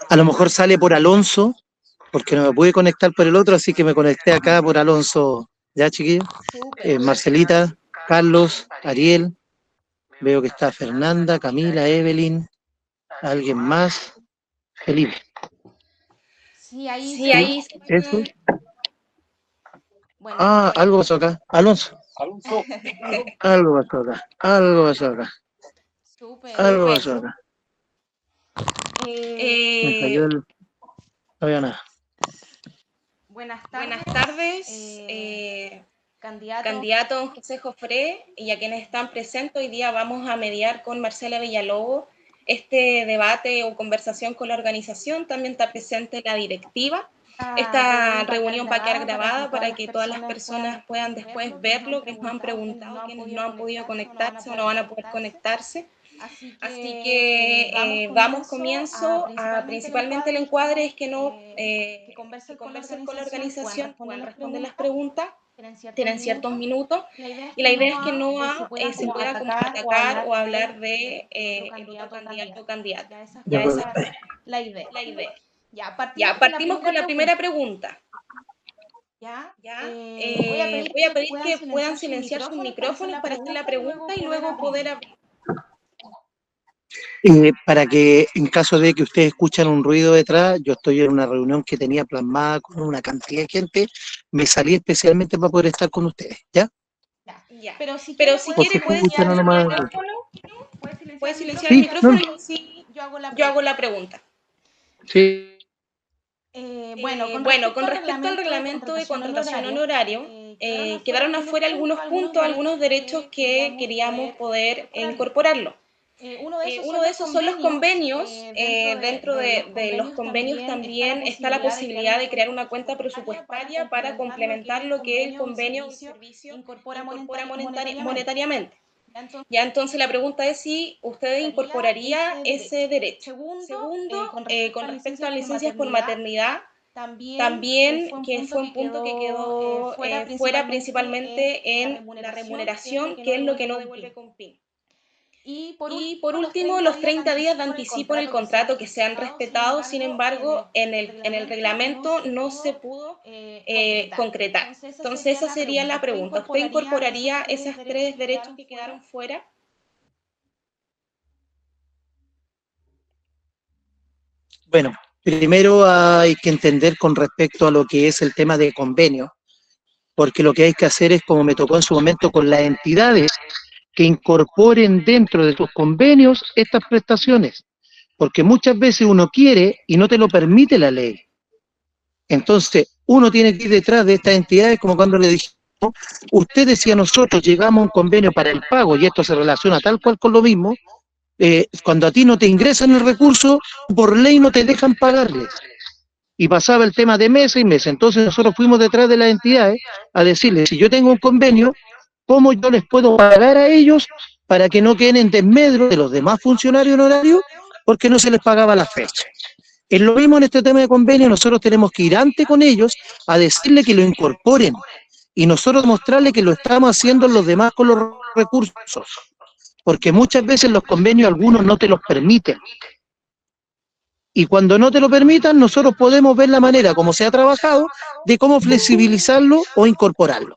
A lo mejor sale por Alonso, porque no me pude conectar por el otro, así que me conecté acá por Alonso. ¿Ya, chiquillos? Marcelita, Carlos, Ariel, veo que está Fernanda, Camila, Evelyn, alguien más, Felipe. Sí, ahí Sí, eso. Bueno, Algo pasó acá. Alonso. Algo pasó acá. Algo pasó acá. Algo pasó acá. Me cayó el... No veo nada. Buenas Buenas tardes, tardes, candidato don José Jofré, y a quienes están presentes. Hoy día vamos a mediar con Marcela Villalobos este debate o conversación con la organización. También está presente la directiva. Esta reunión va a quedar grabada para que todas las personas puedan después verlo, quienes nos han preguntado, quienes no han podido conectarse o no van a poder conectarse. Así que damos comienzo a principalmente el encuadre es que conversen con la organización, puedan responder las preguntas, tienen ciertos minutos, y la idea es que no se pueda como atacar o hablar de el otro candidato o candidata. Ya esa es la idea. Ya, partimos con la primera pregunta. Voy a pedir que puedan silenciar sus micrófonos para hacer la pregunta y luego poder abrir. Para que en caso de que ustedes escuchan un ruido detrás, yo estoy en una reunión que tenía plasmada con una cantidad de gente, me salí especialmente para poder estar con ustedes, ¿ya? Ya. Pero si quiere puede silenciar el micrófono, puede silenciar el micrófono y así yo hago la pregunta. Sí. Bueno, con respecto al reglamento de contratación en horario, quedaron afuera algunos puntos, algunos derechos que queríamos poder incorporarlo. Uno de esos son los convenios. Dentro de los convenios también está la posibilidad de crear una cuenta presupuestaria para complementar lo que el convenio o el servicio incorpora monetariamente. Ya, entonces la pregunta es si usted incorporaría ese derecho. Segundo, con respecto a licencias por maternidad, también que fue un punto que quedó fuera principalmente en la remuneración, que es lo que no devuelve Compin. Y por último, los 30 días de anticipo en el contrato que se han respetado, sin embargo, en el reglamento no se pudo concretar. Entonces, esa sería la pregunta. ¿Usted incorporaría esos 3 derechos que quedaron fuera? Bueno, primero hay que entender con respecto a lo que es el tema de convenio, porque lo que hay que hacer es, como me tocó en su momento, con las entidades que incorporen dentro de sus convenios estas prestaciones, porque muchas veces uno quiere y no te lo permite la ley. Entonces, uno tiene que ir detrás de estas entidades, como cuando le dijimos, usted decía, nosotros llegamos a un convenio para el pago, y esto se relaciona tal cual con lo mismo, cuando a ti no te ingresan el recurso, por ley no te dejan pagarles. Y pasaba el tema de mes y mes. Entonces nosotros fuimos detrás de las entidades a decirles, si yo tengo un convenio, ¿cómo yo les puedo pagar a ellos para que no queden en desmedro de los demás funcionarios en horario? Porque no se les pagaba la fecha. Es lo mismo en este tema de convenio, nosotros tenemos que ir antes con ellos a decirle que lo incorporen y nosotros mostrarle que lo estamos haciendo los demás con los recursos, porque muchas veces los convenios algunos no te los permiten. Y cuando no te lo permitan, nosotros podemos ver la manera como se ha trabajado de cómo flexibilizarlo o incorporarlo.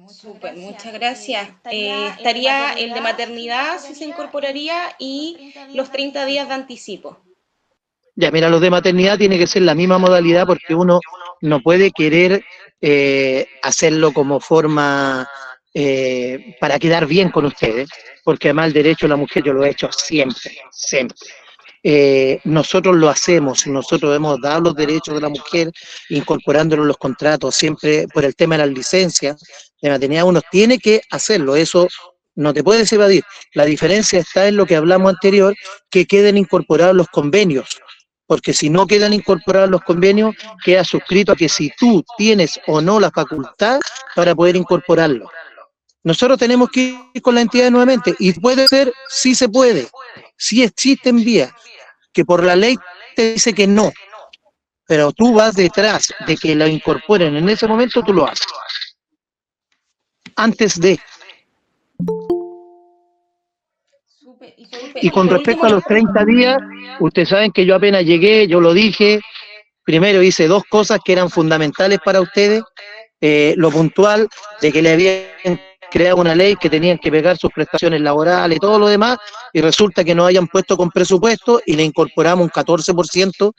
Súper, muchas gracias. Estaría el de maternidad, si se incorporaría, y los 30 días de anticipo. Ya, mira, los de maternidad tiene que ser la misma modalidad porque uno no puede querer hacerlo como forma para quedar bien con ustedes, porque además el derecho de la mujer yo lo he hecho siempre, siempre. Nosotros lo hacemos, nosotros hemos dado los derechos de la mujer incorporándolos en los contratos, siempre por el tema de las licencias de maternidad uno tiene que hacerlo, eso no te puedes evadir. La diferencia está en lo que hablamos anterior, que queden incorporados los convenios, porque si no quedan incorporados los convenios, queda suscrito a que si tú tienes o no la facultad para poder incorporarlo. Nosotros tenemos que ir con la entidad nuevamente, y puede ser, sí se puede, sí existen vías, que por la ley te dice que no, pero tú vas detrás de que lo incorporen en ese momento, tú lo haces. Antes de... Y por Y con por respecto último, a los 30 días, ustedes saben que yo apenas llegué, yo lo dije, primero hice dos cosas que eran fundamentales para ustedes, lo puntual de que le habían creado una ley que tenían que pegar sus prestaciones laborales y todo lo demás, y resulta que no hayan puesto con presupuesto y le incorporamos un 14%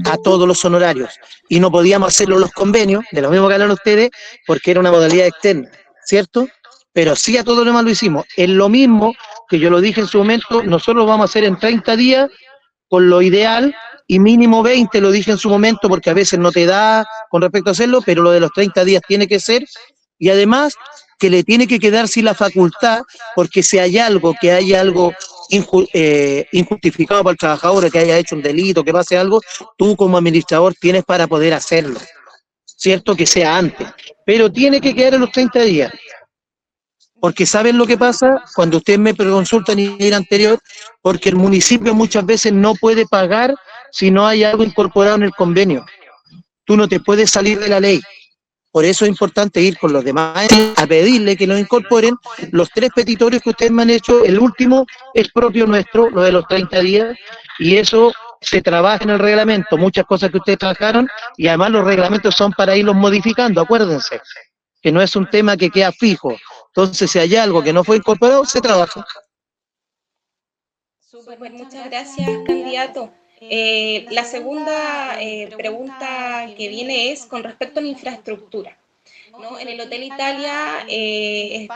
a todos los honorarios. Y no podíamos hacerlo los convenios, de lo mismo que hablan ustedes, porque era una modalidad externa, ¿cierto? Pero sí a todo lo demás lo hicimos. Es lo mismo que yo lo dije en su momento, nosotros lo vamos a hacer en 30 días con lo ideal y mínimo 20, lo dije en su momento, porque a veces no te da con respecto a hacerlo, pero lo de los 30 días tiene que ser, y además que le tiene que quedar sin la facultad, porque si hay algo, que haya algo injustificado para el trabajador, que haya hecho un delito, que pase algo, tú como administrador tienes para poder hacerlo, ¿cierto? Que sea antes, pero tiene que quedar en los 30 días. Porque ¿saben lo que pasa? Cuando ustedes me consultan y el anterior, porque el municipio muchas veces no puede pagar si no hay algo incorporado en el convenio. Tú no te puedes salir de la ley. Por eso es importante ir con los demás a pedirle que lo incorporen. Los 3 petitorios que ustedes me han hecho, el último es propio nuestro, lo de los 30 días, y eso se trabaja en el reglamento, muchas cosas que ustedes trabajaron, y además los reglamentos son para irlos modificando, acuérdense, que no es un tema que queda fijo. Entonces, si hay algo que no fue incorporado, se trabaja. súper, muchas gracias, candidato. La segunda pregunta que viene es con respecto a la infraestructura. ¿No? En el Hotel Italia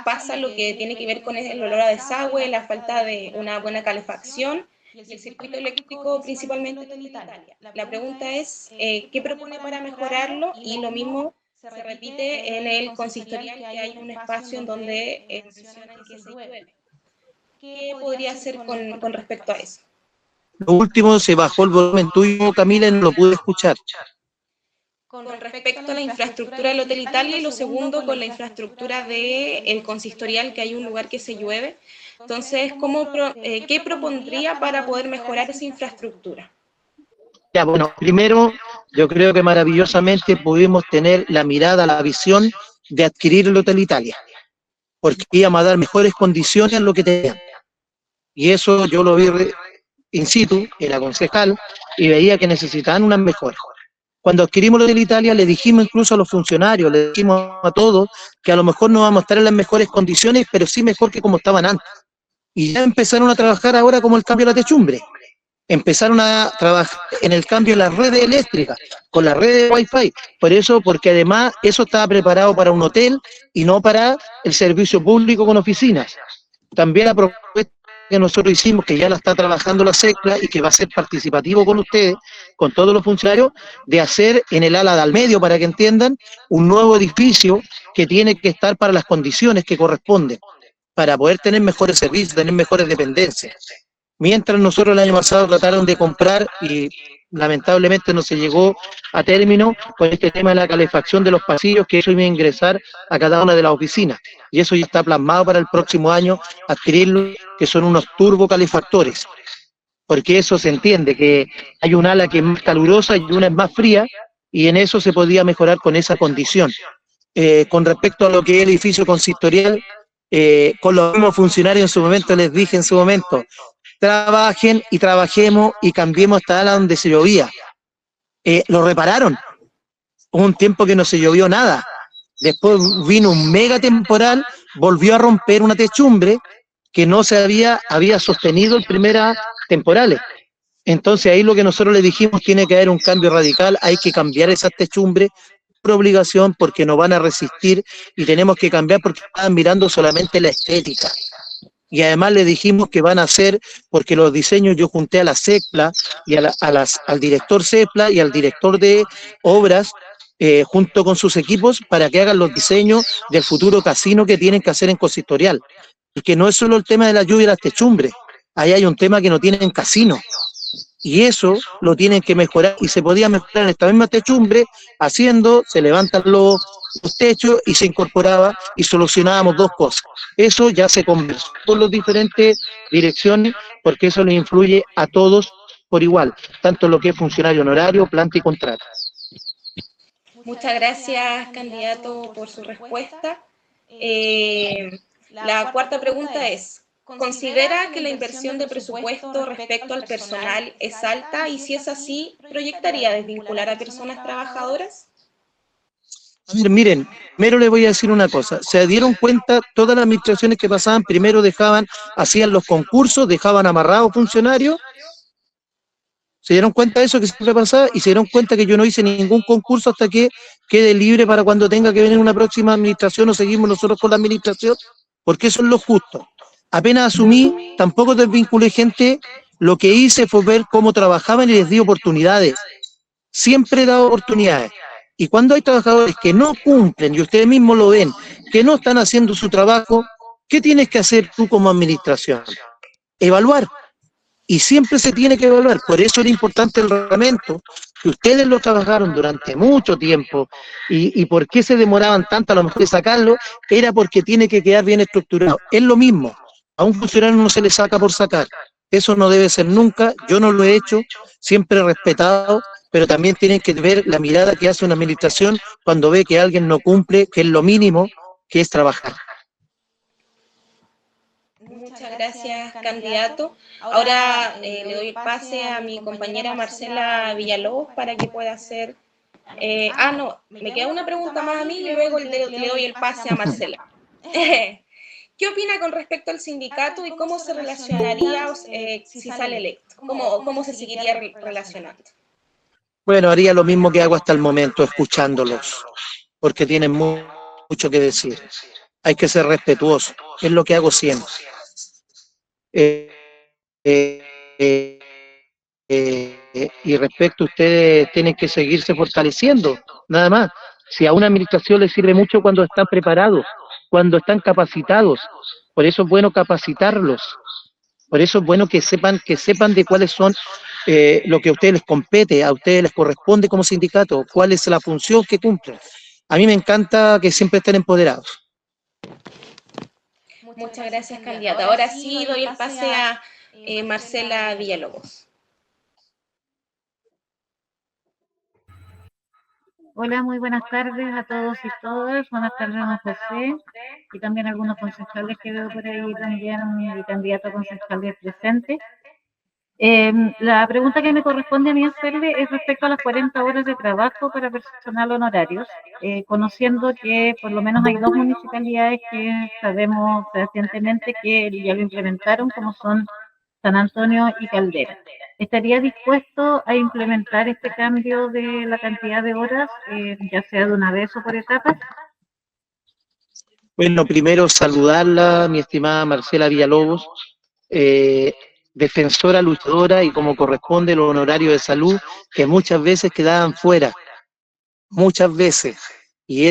pasa lo que tiene que ver con el olor a desagüe, la falta de una buena calefacción y el circuito eléctrico principalmente en el Hotel Italia. La pregunta es, ¿qué propone para mejorarlo? Y lo mismo se repite en el consistorial, que hay un espacio en donde mencionan que se llueve. ¿Qué podría hacer con respecto a eso? Lo último, se bajó el volumen tuyo, Camila, y no lo pude escuchar. Con respecto a la infraestructura del Hotel Italia y lo segundo con la infraestructura del consistorial, que hay un lugar que se llueve. Entonces, ¿qué propondría para poder mejorar esa infraestructura? Ya, bueno, primero, yo creo que maravillosamente pudimos tener la mirada, la visión de adquirir el Hotel Italia, porque íbamos a dar mejores condiciones a lo que tenían. Y eso yo lo vi in situ, era concejal, y veía que necesitaban unas mejoras. Cuando adquirimos lo de Italia, le dijimos incluso a los funcionarios, le dijimos a todos que a lo mejor no vamos a estar en las mejores condiciones, pero sí mejor que como estaban antes. Y ya empezaron a trabajar ahora como el cambio de la techumbre. Empezaron a trabajar en el cambio de las redes eléctricas, con la red de Wi-Fi. Por eso, porque además eso estaba preparado para un hotel y no para el servicio público con oficinas. También la propuesta que nosotros hicimos, que ya la está trabajando la SECLA y que va a ser participativo con ustedes, con todos los funcionarios, de hacer en el ala del medio, para que entiendan, un nuevo edificio que tiene que estar para las condiciones que corresponden, para poder tener mejores servicios, tener mejores dependencias. Mientras nosotros el año pasado trataron de comprar y lamentablemente no se llegó a término con este tema de la calefacción de los pasillos, que eso iba a ingresar a cada una de las oficinas. Y eso ya está plasmado para el próximo año, adquirirlo, que son unos turbocalefactores. Porque eso se entiende, que hay un ala que es más calurosa y una es más fría, y en eso se podía mejorar con esa condición. Con respecto a lo que es el edificio consistorial, con los mismos funcionarios en su momento les dije en su momento, trabajen y trabajemos y cambiemos esta ala donde se llovía. Lo repararon. Hubo un tiempo que no se llovió nada. Después vino un mega temporal, volvió a romper una techumbre que no se había sostenido en primeras temporales. Entonces ahí lo que nosotros le dijimos, tiene que haber un cambio radical, hay que cambiar esas techumbres por obligación, porque no van a resistir, y tenemos que cambiar porque estaban mirando solamente la estética. Y además le dijimos que van a hacer, porque los diseños yo junté a la CEPLA y al director CEPLA y al director de obras, junto con sus equipos, para que hagan los diseños del futuro casino que tienen que hacer en Consistorial. Y que no es solo el tema de la lluvia y las techumbres, ahí hay un tema que no tienen casino. Y eso lo tienen que mejorar, y se podía mejorar en esta misma techumbre, se levantan los techos y se incorporaba y solucionábamos dos cosas. Eso ya se conversó con las diferentes direcciones, porque eso le influye a todos por igual, tanto lo que es funcionario honorario, planta y contrato. Muchas gracias, candidato, por su respuesta. La cuarta pregunta es, ¿Considera que la inversión de presupuesto respecto al personal es alta y si es así, proyectaría desvincular a personas trabajadoras? A ver, miren, primero les voy a decir una cosa. Se dieron cuenta, todas las administraciones que pasaban, primero hacían los concursos, dejaban amarrados funcionarios. Se dieron cuenta de eso que siempre pasaba y se dieron cuenta que yo no hice ningún concurso hasta que quede libre para cuando tenga que venir una próxima administración o seguimos nosotros con la administración, porque eso es lo justo. Apenas asumí, tampoco desvinculé gente, lo que hice fue ver cómo trabajaban y les di oportunidades. Siempre he dado oportunidades. Y cuando hay trabajadores que no cumplen, y ustedes mismos lo ven, que no están haciendo su trabajo, ¿qué tienes que hacer tú como administración? Evaluar. Y siempre se tiene que evaluar. Por eso era importante el reglamento, que ustedes lo trabajaron durante mucho tiempo. Y por qué se demoraban tanto a lo mejor de sacarlo, era porque tiene que quedar bien estructurado. Es lo mismo. A un funcionario no se le saca por sacar. Eso no debe ser nunca. Yo no lo he hecho, siempre he respetado, pero también tienen que ver la mirada que hace una administración cuando ve que alguien no cumple, que es lo mínimo, que es trabajar. Muchas gracias, candidato. Ahora le doy el pase a mi compañera Marcela Villalobos para que pueda hacer... no, me queda una pregunta más a mí y luego le doy el pase a Marcela. ¿Qué opina con respecto al sindicato y cómo se relacionaría si sale electo? ¿Cómo se seguiría relacionando? Bueno, haría lo mismo que hago hasta el momento, escuchándolos, porque tienen mucho que decir. Hay que ser respetuoso, es lo que hago siempre. Y respecto a ustedes, tienen que seguirse fortaleciendo, nada más. Si a una administración les sirve mucho cuando están preparados, cuando están capacitados, por eso es bueno capacitarlos, por eso es bueno que sepan de cuáles son lo que a ustedes les compete, a ustedes les corresponde como sindicato, cuál es la función que cumplen. A mí me encanta que siempre estén empoderados. Muchas gracias, candidata. Ahora sí doy el pase a Marcela Villalobos. Hola, muy buenas tardes a todos y todas. Buenas tardes a don José y también a algunos concejales que veo por ahí también, el candidato a concejales presente. La pregunta que me corresponde a mí hacerle es respecto a las 40 horas de trabajo para personal honorarios, conociendo que por lo menos hay dos municipalidades que sabemos recientemente que ya lo implementaron, como son San Antonio y Caldera. ¿Estaría dispuesto a implementar este cambio de la cantidad de horas, ya sea de una vez o por etapas? Bueno, primero saludarla, mi estimada Marcela Villalobos, defensora, luchadora y como corresponde los honorarios de salud que muchas veces quedaban fuera, muchas veces, y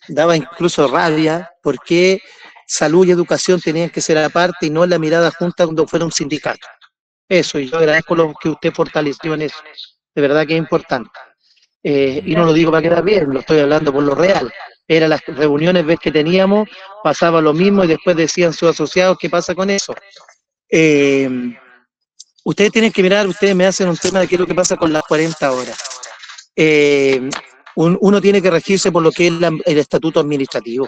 daba incluso rabia porque salud y educación tenían que ser aparte y no en la mirada junta cuando fuera un sindicato. Eso, y yo agradezco lo que usted fortaleció en eso, de verdad que es importante. Y no lo digo para quedar bien, lo estoy hablando por lo real. Eran las reuniones, ves que teníamos, pasaba lo mismo y después decían sus asociados, ¿qué pasa con eso? Ustedes tienen que mirar, ustedes me hacen un tema de qué es lo que pasa con las 40 horas. Uno tiene que regirse por lo que es el estatuto administrativo.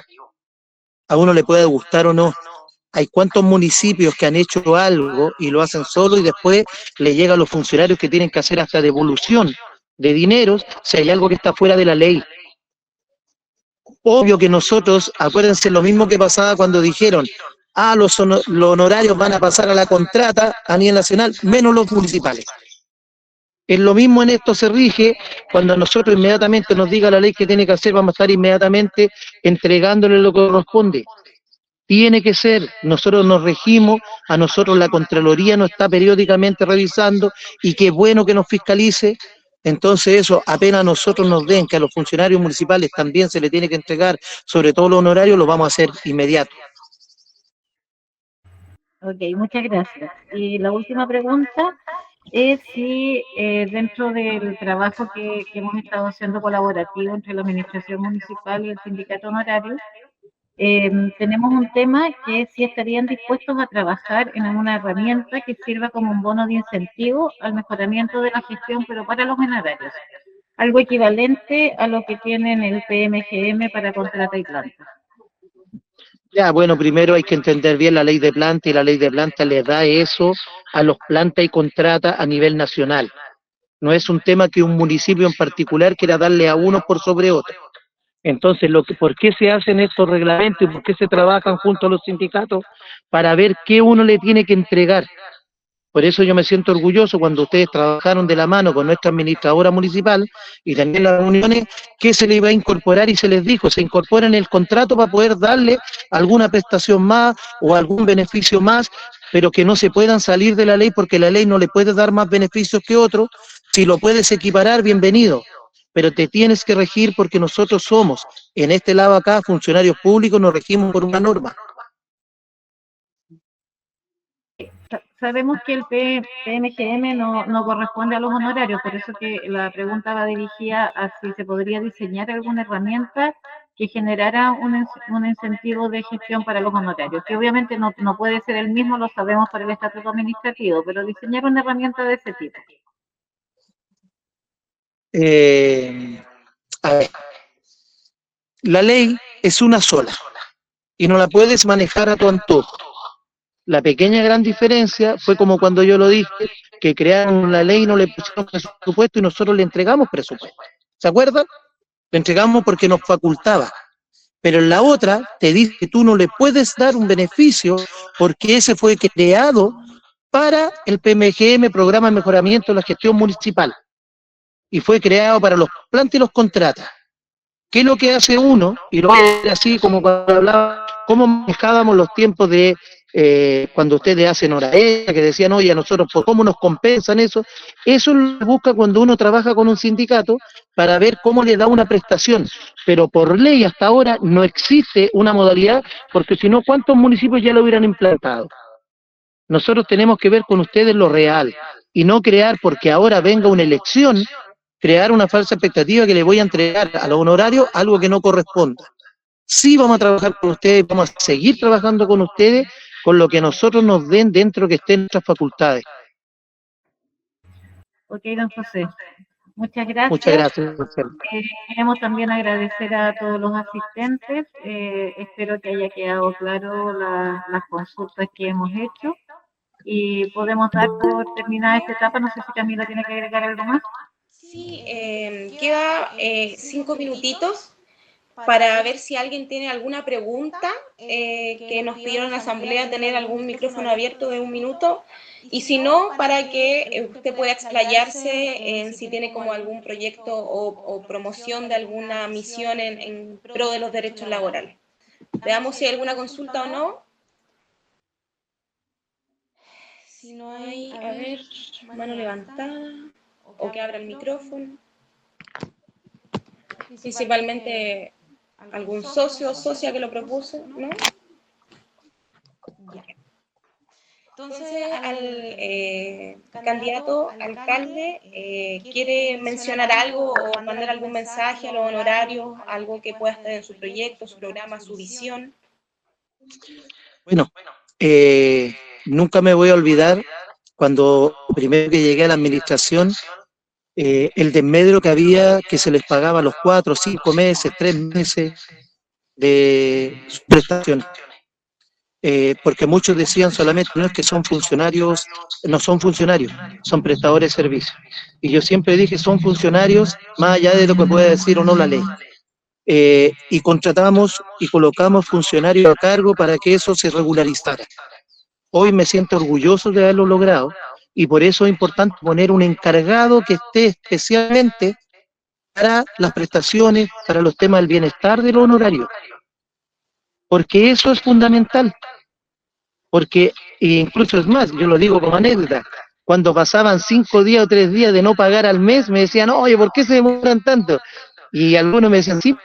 A uno le puede gustar o no. Hay cuantos municipios que han hecho algo y lo hacen solo y después le llega a los funcionarios que tienen que hacer hasta devolución de dineros si hay algo que está fuera de la ley. Obvio que nosotros, acuérdense lo mismo que pasaba cuando dijeron, los honorarios van a pasar a la contrata a nivel nacional, menos los municipales. Es lo mismo en esto se rige, cuando a nosotros inmediatamente nos diga la ley que tiene que hacer, vamos a estar inmediatamente entregándole lo que corresponde. Tiene que ser, nosotros nos regimos, a nosotros la Contraloría nos está periódicamente revisando y qué bueno que nos fiscalice. Entonces eso, apenas a nosotros nos den que a los funcionarios municipales también se les tiene que entregar, sobre todo los honorarios, lo vamos a hacer inmediato. Ok, muchas gracias. Y la última pregunta es si dentro del trabajo que hemos estado haciendo colaborativo entre la administración municipal y el sindicato honorario, tenemos un tema que es si estarían dispuestos a trabajar en alguna herramienta que sirva como un bono de incentivo al mejoramiento de la gestión, pero para los honorarios. Algo equivalente a lo que tienen el PMGM para contrata y planta. Ya, bueno, primero hay que entender bien la ley de planta y la ley de planta le da eso a los planta y contrata a nivel nacional. No es un tema que un municipio en particular quiera darle a uno por sobre otro. Entonces, ¿por qué se hacen estos reglamentos y por qué se trabajan junto a los sindicatos? Para ver qué uno le tiene que entregar. Por eso yo me siento orgulloso cuando ustedes trabajaron de la mano con nuestra administradora municipal y también las reuniones, que se le iba a incorporar y se les dijo, se incorpora en el contrato para poder darle alguna prestación más o algún beneficio más, pero que no se puedan salir de la ley porque la ley no le puede dar más beneficios que otro. Si lo puedes equiparar, bienvenido, pero te tienes que regir porque nosotros somos, en este lado acá, funcionarios públicos, nos regimos por una norma. Sabemos que el PMGM no corresponde a los honorarios, por eso que la pregunta va dirigida a si se podría diseñar alguna herramienta que generara un incentivo de gestión para los honorarios, que obviamente no puede ser el mismo, lo sabemos por el estatuto administrativo, pero diseñar una herramienta de ese tipo. A ver, la ley es una sola y no la puedes manejar a tu antojo. La pequeña gran diferencia fue como cuando yo lo dije, que crearon la ley y no le pusieron presupuesto y nosotros le entregamos presupuesto. ¿Se acuerdan? Le entregamos porque nos facultaba. Pero en la otra te dice que tú no le puedes dar un beneficio porque ese fue creado para el PMGM, Programa de Mejoramiento de la Gestión Municipal. Y fue creado para los plantas y los contratas. ¿Qué es lo que hace uno? Y lo voy a decir así como cuando hablaba, cómo manejábamos los tiempos de cuando ustedes hacen hora extra, que decían, oye, a nosotros, ¿por cómo nos compensan eso? Eso lo busca cuando uno trabaja con un sindicato para ver cómo le da una prestación. Pero por ley hasta ahora no existe una modalidad, porque si no, ¿cuántos municipios ya lo hubieran implantado? Nosotros tenemos que ver con ustedes lo real y no crear, porque ahora venga una elección, crear una falsa expectativa que le voy a entregar a los honorarios algo que no corresponda. Sí vamos a trabajar con ustedes, vamos a seguir trabajando con ustedes con lo que nosotros nos den dentro que estén en nuestras facultades. Ok, don José. Muchas gracias. Muchas gracias, Marcelo. Queremos también agradecer a todos los asistentes. Espero que haya quedado claro las consultas que hemos hecho. Y podemos dar por terminada esta etapa. No sé si Camila tiene que agregar algo más. Sí, queda 5 minutitos para ver si alguien tiene alguna pregunta, que nos pidieron en la asamblea tener algún micrófono abierto de 1 minuto, y si no, para que usted pueda explayarse en si tiene como algún proyecto o promoción de alguna misión en pro de los derechos laborales. Veamos si hay alguna consulta o no. Si no hay, a ver, mano levantada, o que abra el micrófono. Principalmente algún socio o socia que lo propuso, ¿no? Ya. Entonces, al candidato alcalde, ¿quiere mencionar algo o mandar algún mensaje a los honorarios, algo que pueda estar en su proyecto, su programa, su visión? Bueno, nunca me voy a olvidar cuando primero que llegué a la administración, el desmedro que había, que se les pagaba los 4, 5 meses, 3 meses de sus prestaciones. Porque muchos decían solamente, no es que son funcionarios, no son funcionarios, son prestadores de servicios. Y yo siempre dije, son funcionarios, más allá de lo que pueda decir o no la ley. Y contratamos y colocamos funcionarios a cargo para que eso se regularizara. Hoy me siento orgulloso de haberlo logrado y por eso es importante poner un encargado que esté especialmente para las prestaciones, para los temas del bienestar de los honorarios. Porque eso es fundamental. Porque incluso es más, yo lo digo como anécdota, cuando pasaban 5 días o 3 días de no pagar al mes, me decían, oye, ¿por qué se demoran tanto? Y algunos me decían, sí,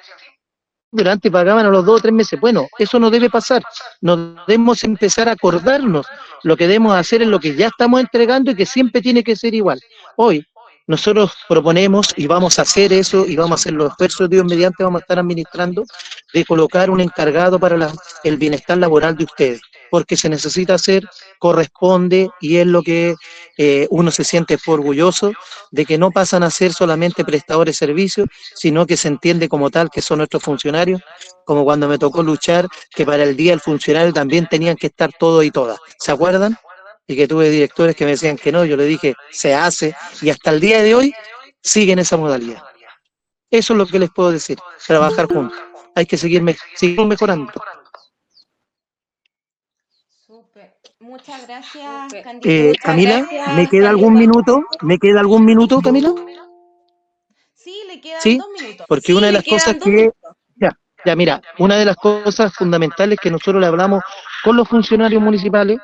pero antes pagaban a los 2 o 3 meses. Bueno, eso no debe pasar. No debemos empezar a acordarnos. Lo que debemos hacer es lo que ya estamos entregando y que siempre tiene que ser igual. Hoy nosotros proponemos y vamos a hacer eso y vamos a hacer los esfuerzos, Dios mediante, vamos a estar administrando, de colocar un encargado para el bienestar laboral de ustedes, porque se necesita hacer, corresponde y es lo que uno se siente orgulloso de que no pasan a ser solamente prestadores de servicios, sino que se entiende como tal que son nuestros funcionarios, como cuando me tocó luchar que para el día del funcionario también tenían que estar todos y todas. ¿Se acuerdan? Y que tuve directores que me decían que no, yo le dije, se hace, y hasta el día de hoy siguen esa modalidad. Eso es lo que les puedo decir, trabajar juntos. Hay que seguir mejorando. Súper. Muchas gracias, Súper. candidato. Camila, gracias, ¿me queda algún minuto? ¿Me queda algún minuto, Camila? Sí, le quedan Sí, 2 minutos. porque Sí, una de le las cosas quedan 2 que, minutos. ya mira, una de las cosas fundamentales que nosotros le hablamos con los funcionarios municipales,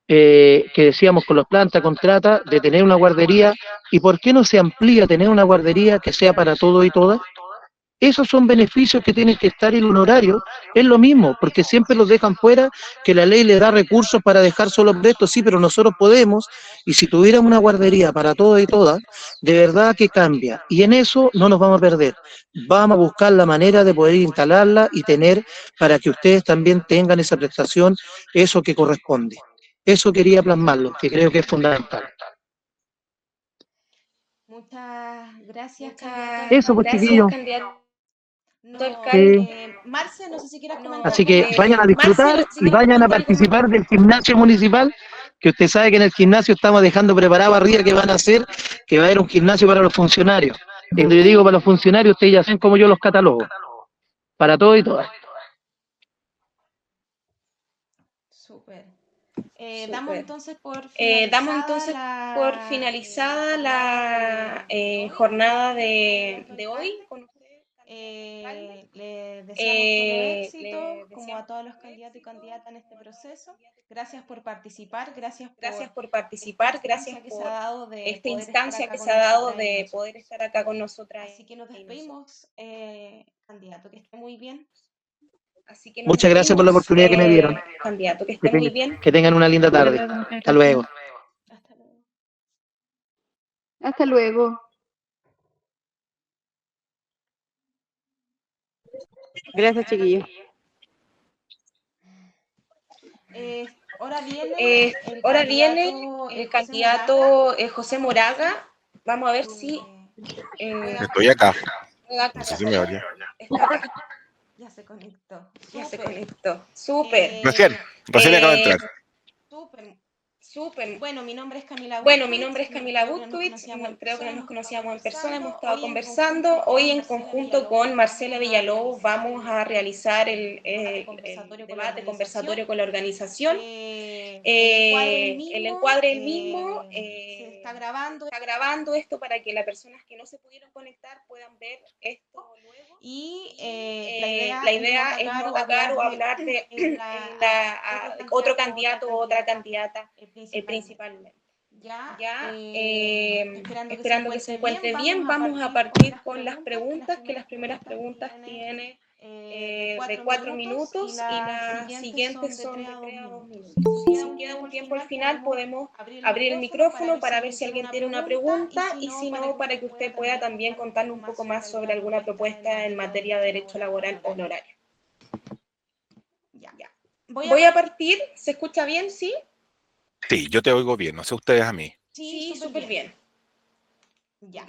que decíamos con los plantas, contrata, de tener una guardería, y por qué no se amplía tener una guardería que sea para todos y todas. Esos son beneficios que tienen que estar en el honorario, es lo mismo, porque siempre los dejan fuera, que la ley le da recursos para dejar solo esto, sí, pero nosotros podemos, y si tuviéramos una guardería para todos y todas, de verdad que cambia, y en eso no nos vamos a perder, vamos a buscar la manera de poder instalarla y tener, para que ustedes también tengan esa prestación, eso que corresponde. Eso quería plasmarlo, que creo que es fundamental. Muchas gracias, candidato Muchas Eso, pues, alcalde. gracias, chiquillos. candidato No, Sí. Marce, no sé si quieras No, comentar Así algo que más. vayan a Marce, disfrutar no sé si y quieres vayan a comentar algo más. participar del gimnasio municipal, que usted sabe que en el gimnasio estamos dejando preparado arriba que van a hacer, que va a haber un gimnasio para los funcionarios. Y cuando yo digo para los funcionarios, ustedes ya saben cómo yo los catalogo, para todos y todas. Súper. Súper. Damos entonces Damos entonces por finalizada la jornada de hoy con usted. Le deseamos todo éxito, como a todos los candidatos y candidatas en este proceso. Gracias por participar, gracias por participar, gracias que se por ha dado de esta poder estar instancia acá que con se ha dado nosotras y de nosotros. poder estar acá con nosotras. Así que nos despedimos, candidato, que esté muy bien. Así que Muchas gracias por la oportunidad que me dieron. candidato, que esté muy bien. Que tengan una linda tarde. Hasta luego. Hasta luego. Hasta luego. Gracias, chiquillos. Ahora viene el candidato José Moraga. Vamos a ver si... Estoy acá. No sé si me oye. Está acá. Ya se conectó. Ya se conectó. Súper. Recién acabo de entrar. Súper. Bueno, mi nombre es Camila Butkovich. Creo que no nos conocíamos en persona, hemos estado conversando. Hoy en conjunto con Marcela Villalobos vamos a realizar el debate conversatorio con la organización. El encuadre el mismo. Se está grabando esto para que las personas que no se pudieron conectar puedan ver esto luego. Y la idea es no atacar o hablar de otro candidato o otra candidata principalmente. Esperando que se encuentre bien, vamos a partir con las preguntas, que las primeras preguntas tienen de 4 minutos y las siguientes son de 3 a 2 minutos. Si queda un tiempo al final, podemos abrir el micrófono para ver si alguien tiene una pregunta y si no, para que usted pueda también contarnos un poco más sobre alguna propuesta en materia de derecho laboral honorario. Ya. Voy a partir. ¿Se escucha bien? ¿Sí? Sí, yo te oigo bien, no sé ustedes a mí. Sí, súper bien. Ya.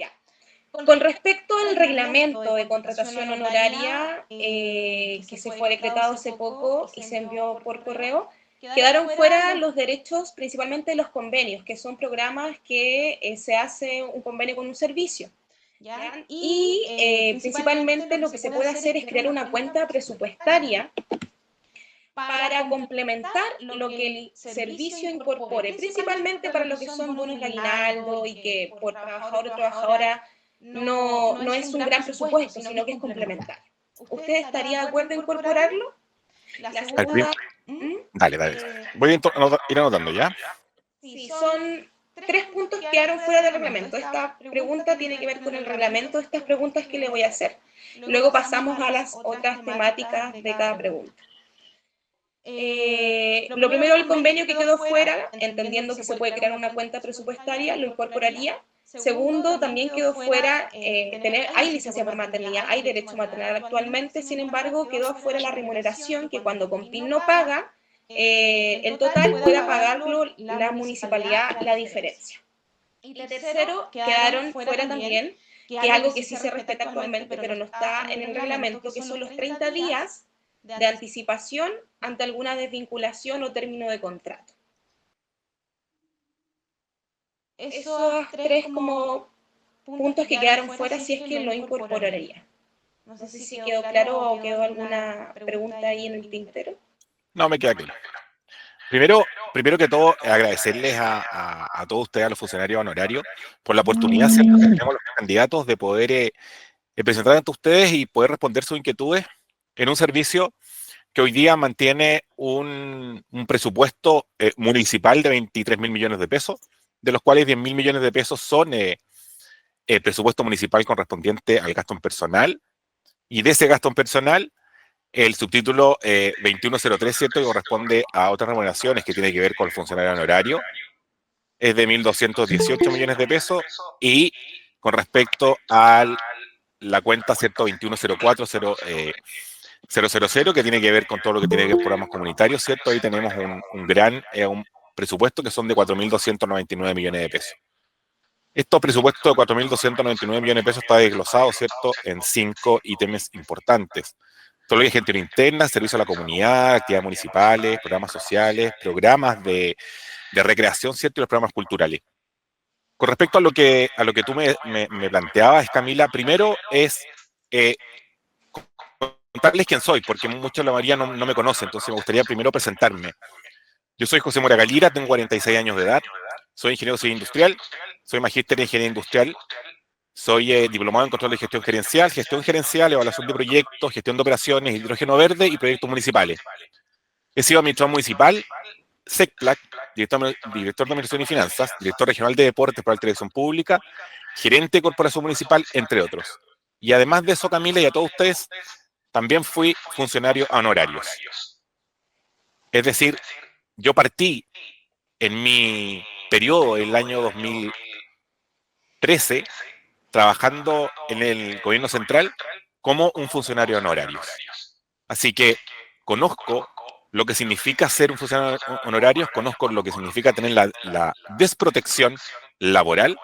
Con respecto al reglamento de contratación honoraria que se fue decretado hace poco y se envió por correo, quedaron fuera los derechos, principalmente los convenios, que son programas que se hace un convenio con un servicio. Y principalmente lo que se puede hacer es crear una cuenta presupuestaria para complementar lo que el servicio incorpore, principalmente para lo que son bonos de aguinaldo y que por trabajador o trabajadora no es un gran presupuesto, sino que es complementario. ¿Usted estaría de acuerdo en incorporarlo? La segunda... Dale. Voy a ir anotando, ¿ya? Sí, son 3 puntos que quedaron fuera del reglamento. Esta pregunta tiene que ver con el reglamento de estas preguntas que le voy a hacer. Luego pasamos a las otras temáticas de cada pregunta. Lo primero, el convenio que quedó fuera, entendiendo que se puede crear una cuenta presupuestaria, lo incorporaría. Segundo, también quedó fuera, hay licencia por maternidad, hay derecho maternal actualmente, sin embargo, quedó afuera la remuneración, que cuando Compin no paga, el total pueda pagarlo la municipalidad la diferencia. Y tercero, quedaron fuera también, que es algo que sí se respeta actualmente, pero no está en el reglamento, que son los 30 días de anticipación ante alguna desvinculación o término de contrato. Esos tres como puntos que quedaron fuera, si es que lo incorporaría. No sé si quedó claro o quedó alguna pregunta ahí en el tintero. No, me queda claro. Primero que todo, agradecerles a todos ustedes, a los funcionarios honorarios, por la oportunidad que tenemos los candidatos de poder presentar ante ustedes y poder responder sus inquietudes en un servicio que hoy día mantiene un presupuesto municipal de 23.000 millones de pesos, de los cuales 10.000 millones de pesos son el presupuesto municipal correspondiente al gasto en personal, y de ese gasto en personal, el subtítulo 2103, ¿cierto?, que corresponde a otras remuneraciones que tiene que ver con el funcionario honorario, es de 1.218 millones de pesos, y con respecto a la cuenta, ¿cierto?, 2104 000, que tiene que ver con todo lo que tiene que ver con programas comunitarios, ¿cierto? Ahí tenemos un gran presupuesto que son de 4.299 millones de pesos. Estos presupuestos de 4.299 millones de pesos está desglosado, ¿cierto?, en 5 ítems importantes. Todo lo que es gestión interna, servicio a la comunidad, actividades municipales, programas sociales, programas de recreación, ¿cierto?, y los programas culturales. Con respecto a lo que tú me planteabas, Camila, primero es contarles quién soy, porque muchos de la mayoría no me conocen, entonces me gustaría primero presentarme. Yo soy José Mora Galira, tengo 46 años de edad, soy ingeniero civil industrial, soy magíster en ingeniería industrial, soy diplomado en control de gestión gerencial, evaluación de proyectos, gestión de operaciones, hidrógeno verde y proyectos municipales. He sido administrador municipal, SECPLAC, director de Administración y Finanzas, director regional de deportes para la televisión pública, gerente de corporación municipal, entre otros. Y además de eso, Camila, y a todos ustedes, también fui funcionario honorario. Es decir, yo partí en mi periodo, el año 2013, trabajando en el gobierno central como un funcionario honorario. Así que conozco lo que significa ser un funcionario honorario, conozco lo que significa tener la desprotección laboral,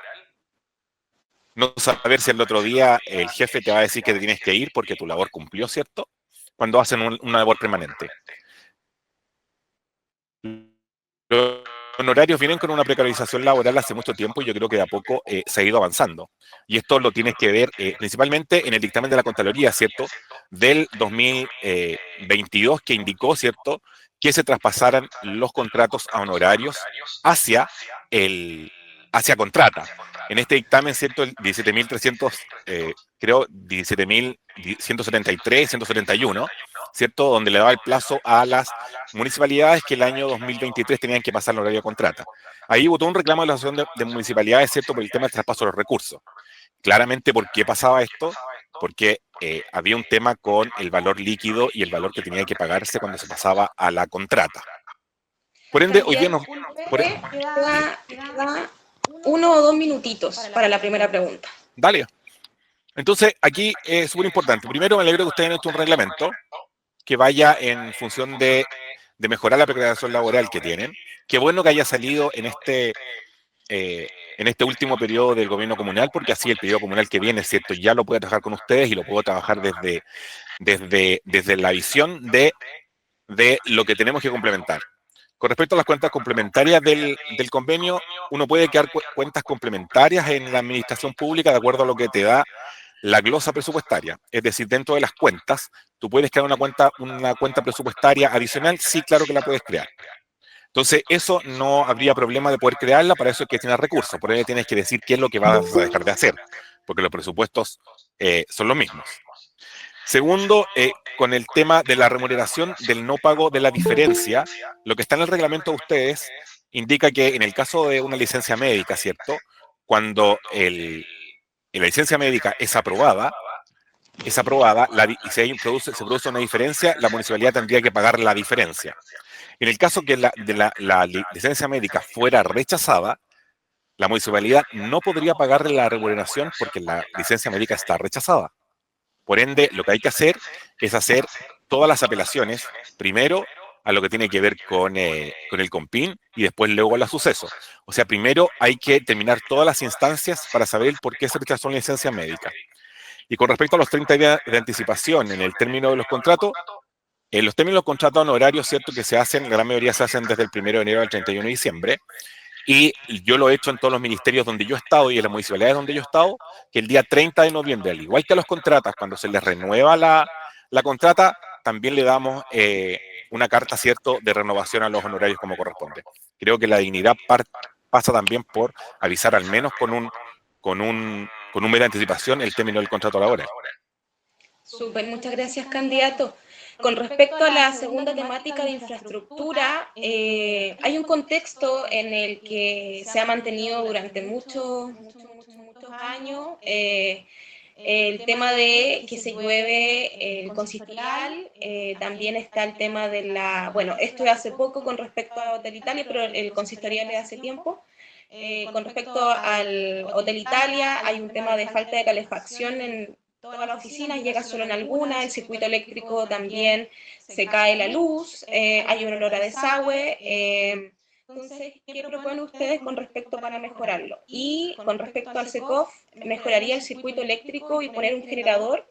no saber si el otro día el jefe te va a decir que te tienes que ir porque tu labor cumplió, ¿cierto?, cuando hacen una labor permanente. Los honorarios vienen con una precarización laboral hace mucho tiempo y yo creo que de a poco se ha ido avanzando. Y esto lo tienes que ver principalmente en el dictamen de la Contraloría, ¿cierto?, del 2022, que indicó, ¿cierto?, que se traspasaran los contratos a honorarios hacia contrata. En este dictamen, ¿cierto?, el 17.300, creo, 17.173, 171, ¿cierto?, donde le daba el plazo a las municipalidades que el año 2023 tenían que pasar el horario de contrata. Ahí votó un reclamo de la Asociación de Municipalidades, ¿cierto?, por el tema del traspaso de los recursos. Claramente, ¿por qué pasaba esto? Porque había un tema con el valor líquido y el valor que tenía que pagarse cuando se pasaba a la contrata. Por ende, hoy día queda 1 o 2 minutitos para la primera pregunta. Dale. Entonces, aquí es súper importante. Primero, me alegro que ustedes hayan hecho un reglamento que vaya en función de mejorar la precarización laboral que tienen. Qué bueno que haya salido en este último periodo del gobierno comunal, porque así el periodo comunal que viene, ¿cierto?, ya lo puedo trabajar con ustedes y lo puedo trabajar desde la visión de lo que tenemos que complementar. Con respecto a las cuentas complementarias del convenio, uno puede crear cuentas complementarias en la administración pública de acuerdo a lo que te da la glosa presupuestaria. Es decir, dentro de las cuentas, ¿tú puedes crear una cuenta presupuestaria adicional? Sí, claro que la puedes crear. Entonces, eso no habría problema de poder crearla, para eso es que tienes recursos. Por ello tienes que decir qué es lo que vas a dejar de hacer, porque los presupuestos son los mismos. Segundo, con el tema de la remuneración del no pago de la diferencia, lo que está en el reglamento de ustedes indica que en el caso de una licencia médica, ¿cierto?, cuando la licencia médica es aprobada y se produce una diferencia, la municipalidad tendría que pagar la diferencia. En el caso que la licencia médica fuera rechazada, la municipalidad no podría pagarle la remuneración porque la licencia médica está rechazada. Por ende, lo que hay que hacer es hacer todas las apelaciones, primero a lo que tiene que ver con el COMPIN y después luego a los sucesos. O sea, primero hay que terminar todas las instancias para saber por qué se rechazó la licencia médica. Y con respecto a los 30 días de anticipación en el término de los contratos, en los términos de los contratos honorarios, cierto que se hacen, la gran mayoría se hacen desde el 1 de enero al 31 de diciembre, y yo lo he hecho en todos los ministerios donde yo he estado y en las municipalidades donde yo he estado, que el día 30 de noviembre, al igual que a los contratas, cuando se les renueva la contrata, también le damos una carta, cierto, de renovación a los honorarios como corresponde. Creo que la dignidad pasa también por avisar al menos con un mes de anticipación el término del contrato laboral. Súper, muchas gracias, candidato. Con respecto a la segunda temática de infraestructura, hay un contexto en el que se ha mantenido durante muchos años el tema de que se llueve el consistorial, también está el tema de la, bueno, esto es hace poco con respecto a Hotel Italia, pero el consistorial es hace tiempo. Con respecto al Hotel Italia, hay un tema de falta de calefacción en todas las oficinas, llega solo en alguna, el circuito eléctrico también se cae la luz, hay un olor a desagüe, entonces, ¿qué proponen ustedes con respecto para mejorarlo? Y con respecto al SECOF, mejoraría el circuito eléctrico y poner un generador,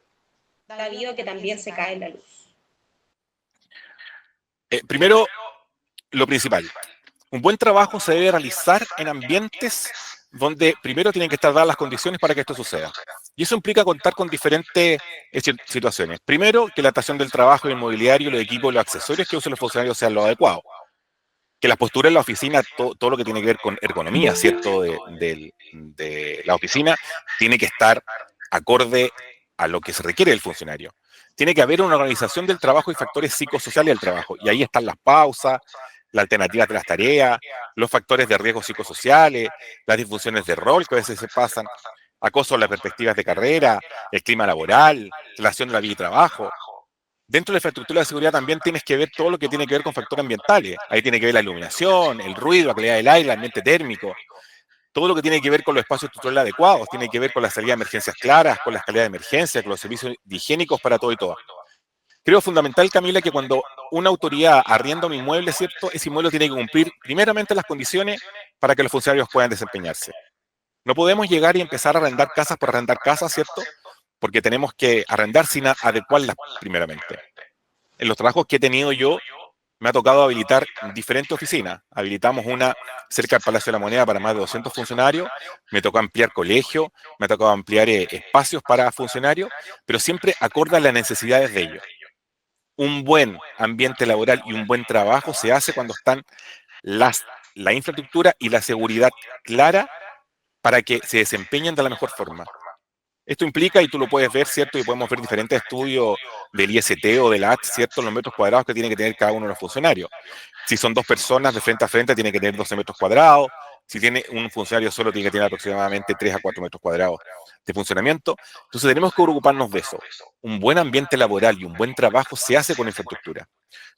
debido a que también se cae la luz. Primero, lo principal. Un buen trabajo se debe realizar en ambientes donde primero tienen que estar dadas las condiciones para que esto suceda. Y eso implica contar con diferentes situaciones. Primero, que la estación del trabajo y el mobiliario, los equipos, los accesorios que usen los funcionarios sean lo adecuado. Que las posturas en la oficina, todo lo que tiene que ver con ergonomía, ¿cierto?, de la oficina, tiene que estar acorde a lo que se requiere del funcionario. Tiene que haber una organización del trabajo y factores psicosociales del trabajo. Y ahí están las pausas, las alternativas de las tareas, los factores de riesgo psicosociales, las disfunciones de rol que a veces se pasan, acoso a las perspectivas de carrera, el clima laboral, relación de la vida y trabajo. Dentro de la infraestructura de seguridad también tienes que ver todo lo que tiene que ver con factores ambientales. Ahí tiene que ver la iluminación, el ruido, la calidad del aire, el ambiente térmico. Todo lo que tiene que ver con los espacios estructurales adecuados, tiene que ver con la salida de emergencias claras, con las calidades de emergencia, con los servicios higiénicos para todo y todo. Creo fundamental, Camila, que cuando una autoridad arrienda un inmueble, ¿cierto?, ese inmueble tiene que cumplir primeramente las condiciones para que los funcionarios puedan desempeñarse. No podemos llegar y empezar a arrendar casas por arrendar casas, ¿cierto?, porque tenemos que arrendar sin adecuarlas primeramente. En los trabajos que he tenido yo, me ha tocado habilitar diferentes oficinas. Habilitamos una cerca del Palacio de la Moneda para más de 200 funcionarios, me tocó ampliar colegios, me ha tocado ampliar espacios para funcionarios, pero siempre acorde a las necesidades de ellos. Un buen ambiente laboral y un buen trabajo se hace cuando están la infraestructura y la seguridad clara para que se desempeñen de la mejor forma. Esto implica, y tú lo puedes ver, ¿cierto? Y podemos ver diferentes estudios del IST o del AT, ¿cierto? Los metros cuadrados que tiene que tener cada uno de los funcionarios. Si son dos personas de frente a frente, tiene que tener 12 metros cuadrados. Si tiene un funcionario solo, tiene que tener aproximadamente 3 a 4 metros cuadrados de funcionamiento. Entonces tenemos que preocuparnos de eso. Un buen ambiente laboral y un buen trabajo se hace con infraestructura.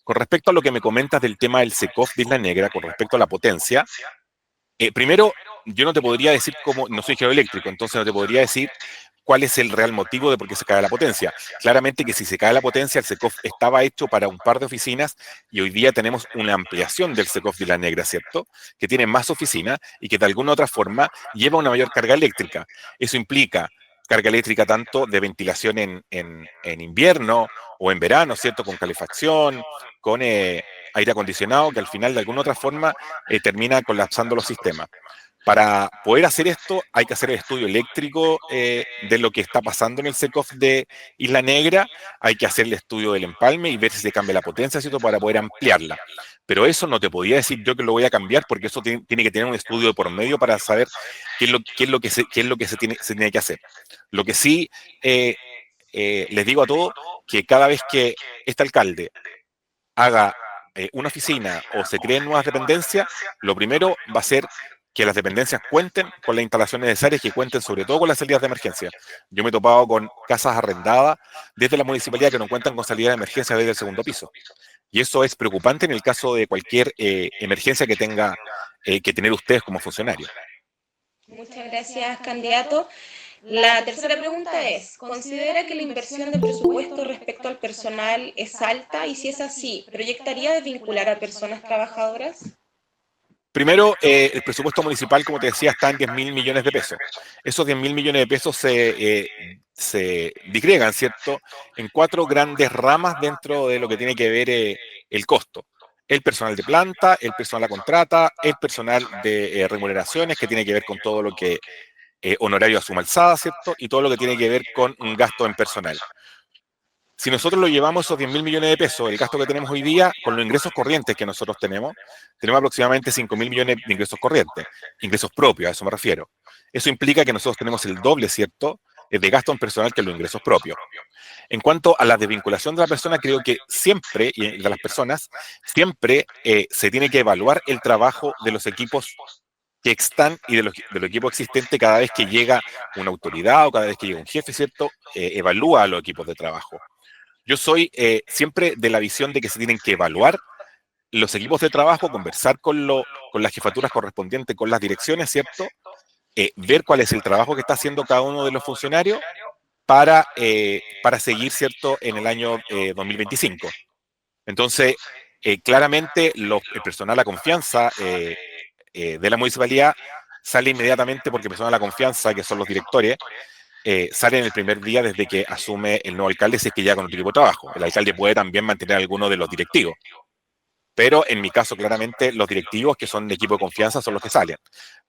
Con respecto a lo que me comentas del tema del SECOF de Isla Negra, con respecto a la potencia, primero, yo no te podría decir cómo, no soy geoeléctrico, entonces no te podría decir cuál es el real motivo de por qué se cae la potencia. Claramente que si se cae la potencia, el SECOF estaba hecho para un par de oficinas y hoy día tenemos una ampliación del SECOF de Isla Negra, ¿cierto?, que tiene más oficinas y que de alguna u otra forma lleva una mayor carga eléctrica. Eso implica carga eléctrica tanto de ventilación en invierno o en verano, ¿cierto?, con calefacción, con aire acondicionado, que al final de alguna u otra forma termina colapsando los sistemas. Para poder hacer esto hay que hacer el estudio eléctrico de lo que está pasando en el SECOF de Isla Negra, hay que hacer el estudio del empalme y ver si se cambia la potencia, ¿cierto?, para poder ampliarla. Pero eso no te podía decir yo que lo voy a cambiar porque eso tiene que tener un estudio de por medio para saber qué es lo que se tiene que hacer. Lo que sí les digo a todos, que cada vez que este alcalde haga una oficina o se creen nuevas dependencias, lo primero va a ser que las dependencias cuenten con las instalaciones necesarias, que cuenten sobre todo con las salidas de emergencia. Yo me he topado con casas arrendadas desde la municipalidad que no cuentan con salidas de emergencia desde el segundo piso. Y eso es preocupante en el caso de cualquier emergencia que tenga que tener ustedes como funcionarios. Muchas gracias, candidato. La tercera pregunta es, ¿considera que la inversión de presupuesto respecto al personal es alta? Y si es así, ¿proyectaría desvincular a personas trabajadoras? Primero, el presupuesto municipal, como te decía, está en 10.000 millones de pesos. Esos 10.000 millones de pesos se disgregan, ¿cierto?, en 4 grandes ramas dentro de lo que tiene que ver el costo. El personal de planta, el personal a contrata, el personal de remuneraciones, que tiene que ver con todo lo que honorario a suma alzada, ¿cierto?, y todo lo que tiene que ver con un gasto en personal. Si nosotros lo llevamos esos 10.000 millones de pesos, el gasto que tenemos hoy día, con los ingresos corrientes que nosotros tenemos aproximadamente 5.000 millones de ingresos corrientes, ingresos propios, a eso me refiero. Eso implica que nosotros tenemos el doble, ¿cierto?, de gasto en personal que los ingresos propios. En cuanto a la desvinculación de la persona, creo que siempre, y de las personas, siempre se tiene que evaluar el trabajo de los equipos que están y del equipo existente cada vez que llega una autoridad o cada vez que llega un jefe, ¿cierto?, evalúa a los equipos de trabajo. Yo soy siempre de la visión de que se tienen que evaluar los equipos de trabajo, conversar con las jefaturas correspondientes, con las direcciones, ¿cierto? Ver cuál es el trabajo que está haciendo cada uno de los funcionarios para seguir, ¿cierto?, en el año 2025. Entonces, claramente el personal a confianza de la municipalidad sale inmediatamente porque el personal a confianza, que son los directores, sale en el primer día desde que asume el nuevo alcalde, si es que ya con otro equipo de trabajo. El alcalde puede también mantener a alguno de los directivos, pero en mi caso, claramente, los directivos que son de equipo de confianza son los que salen.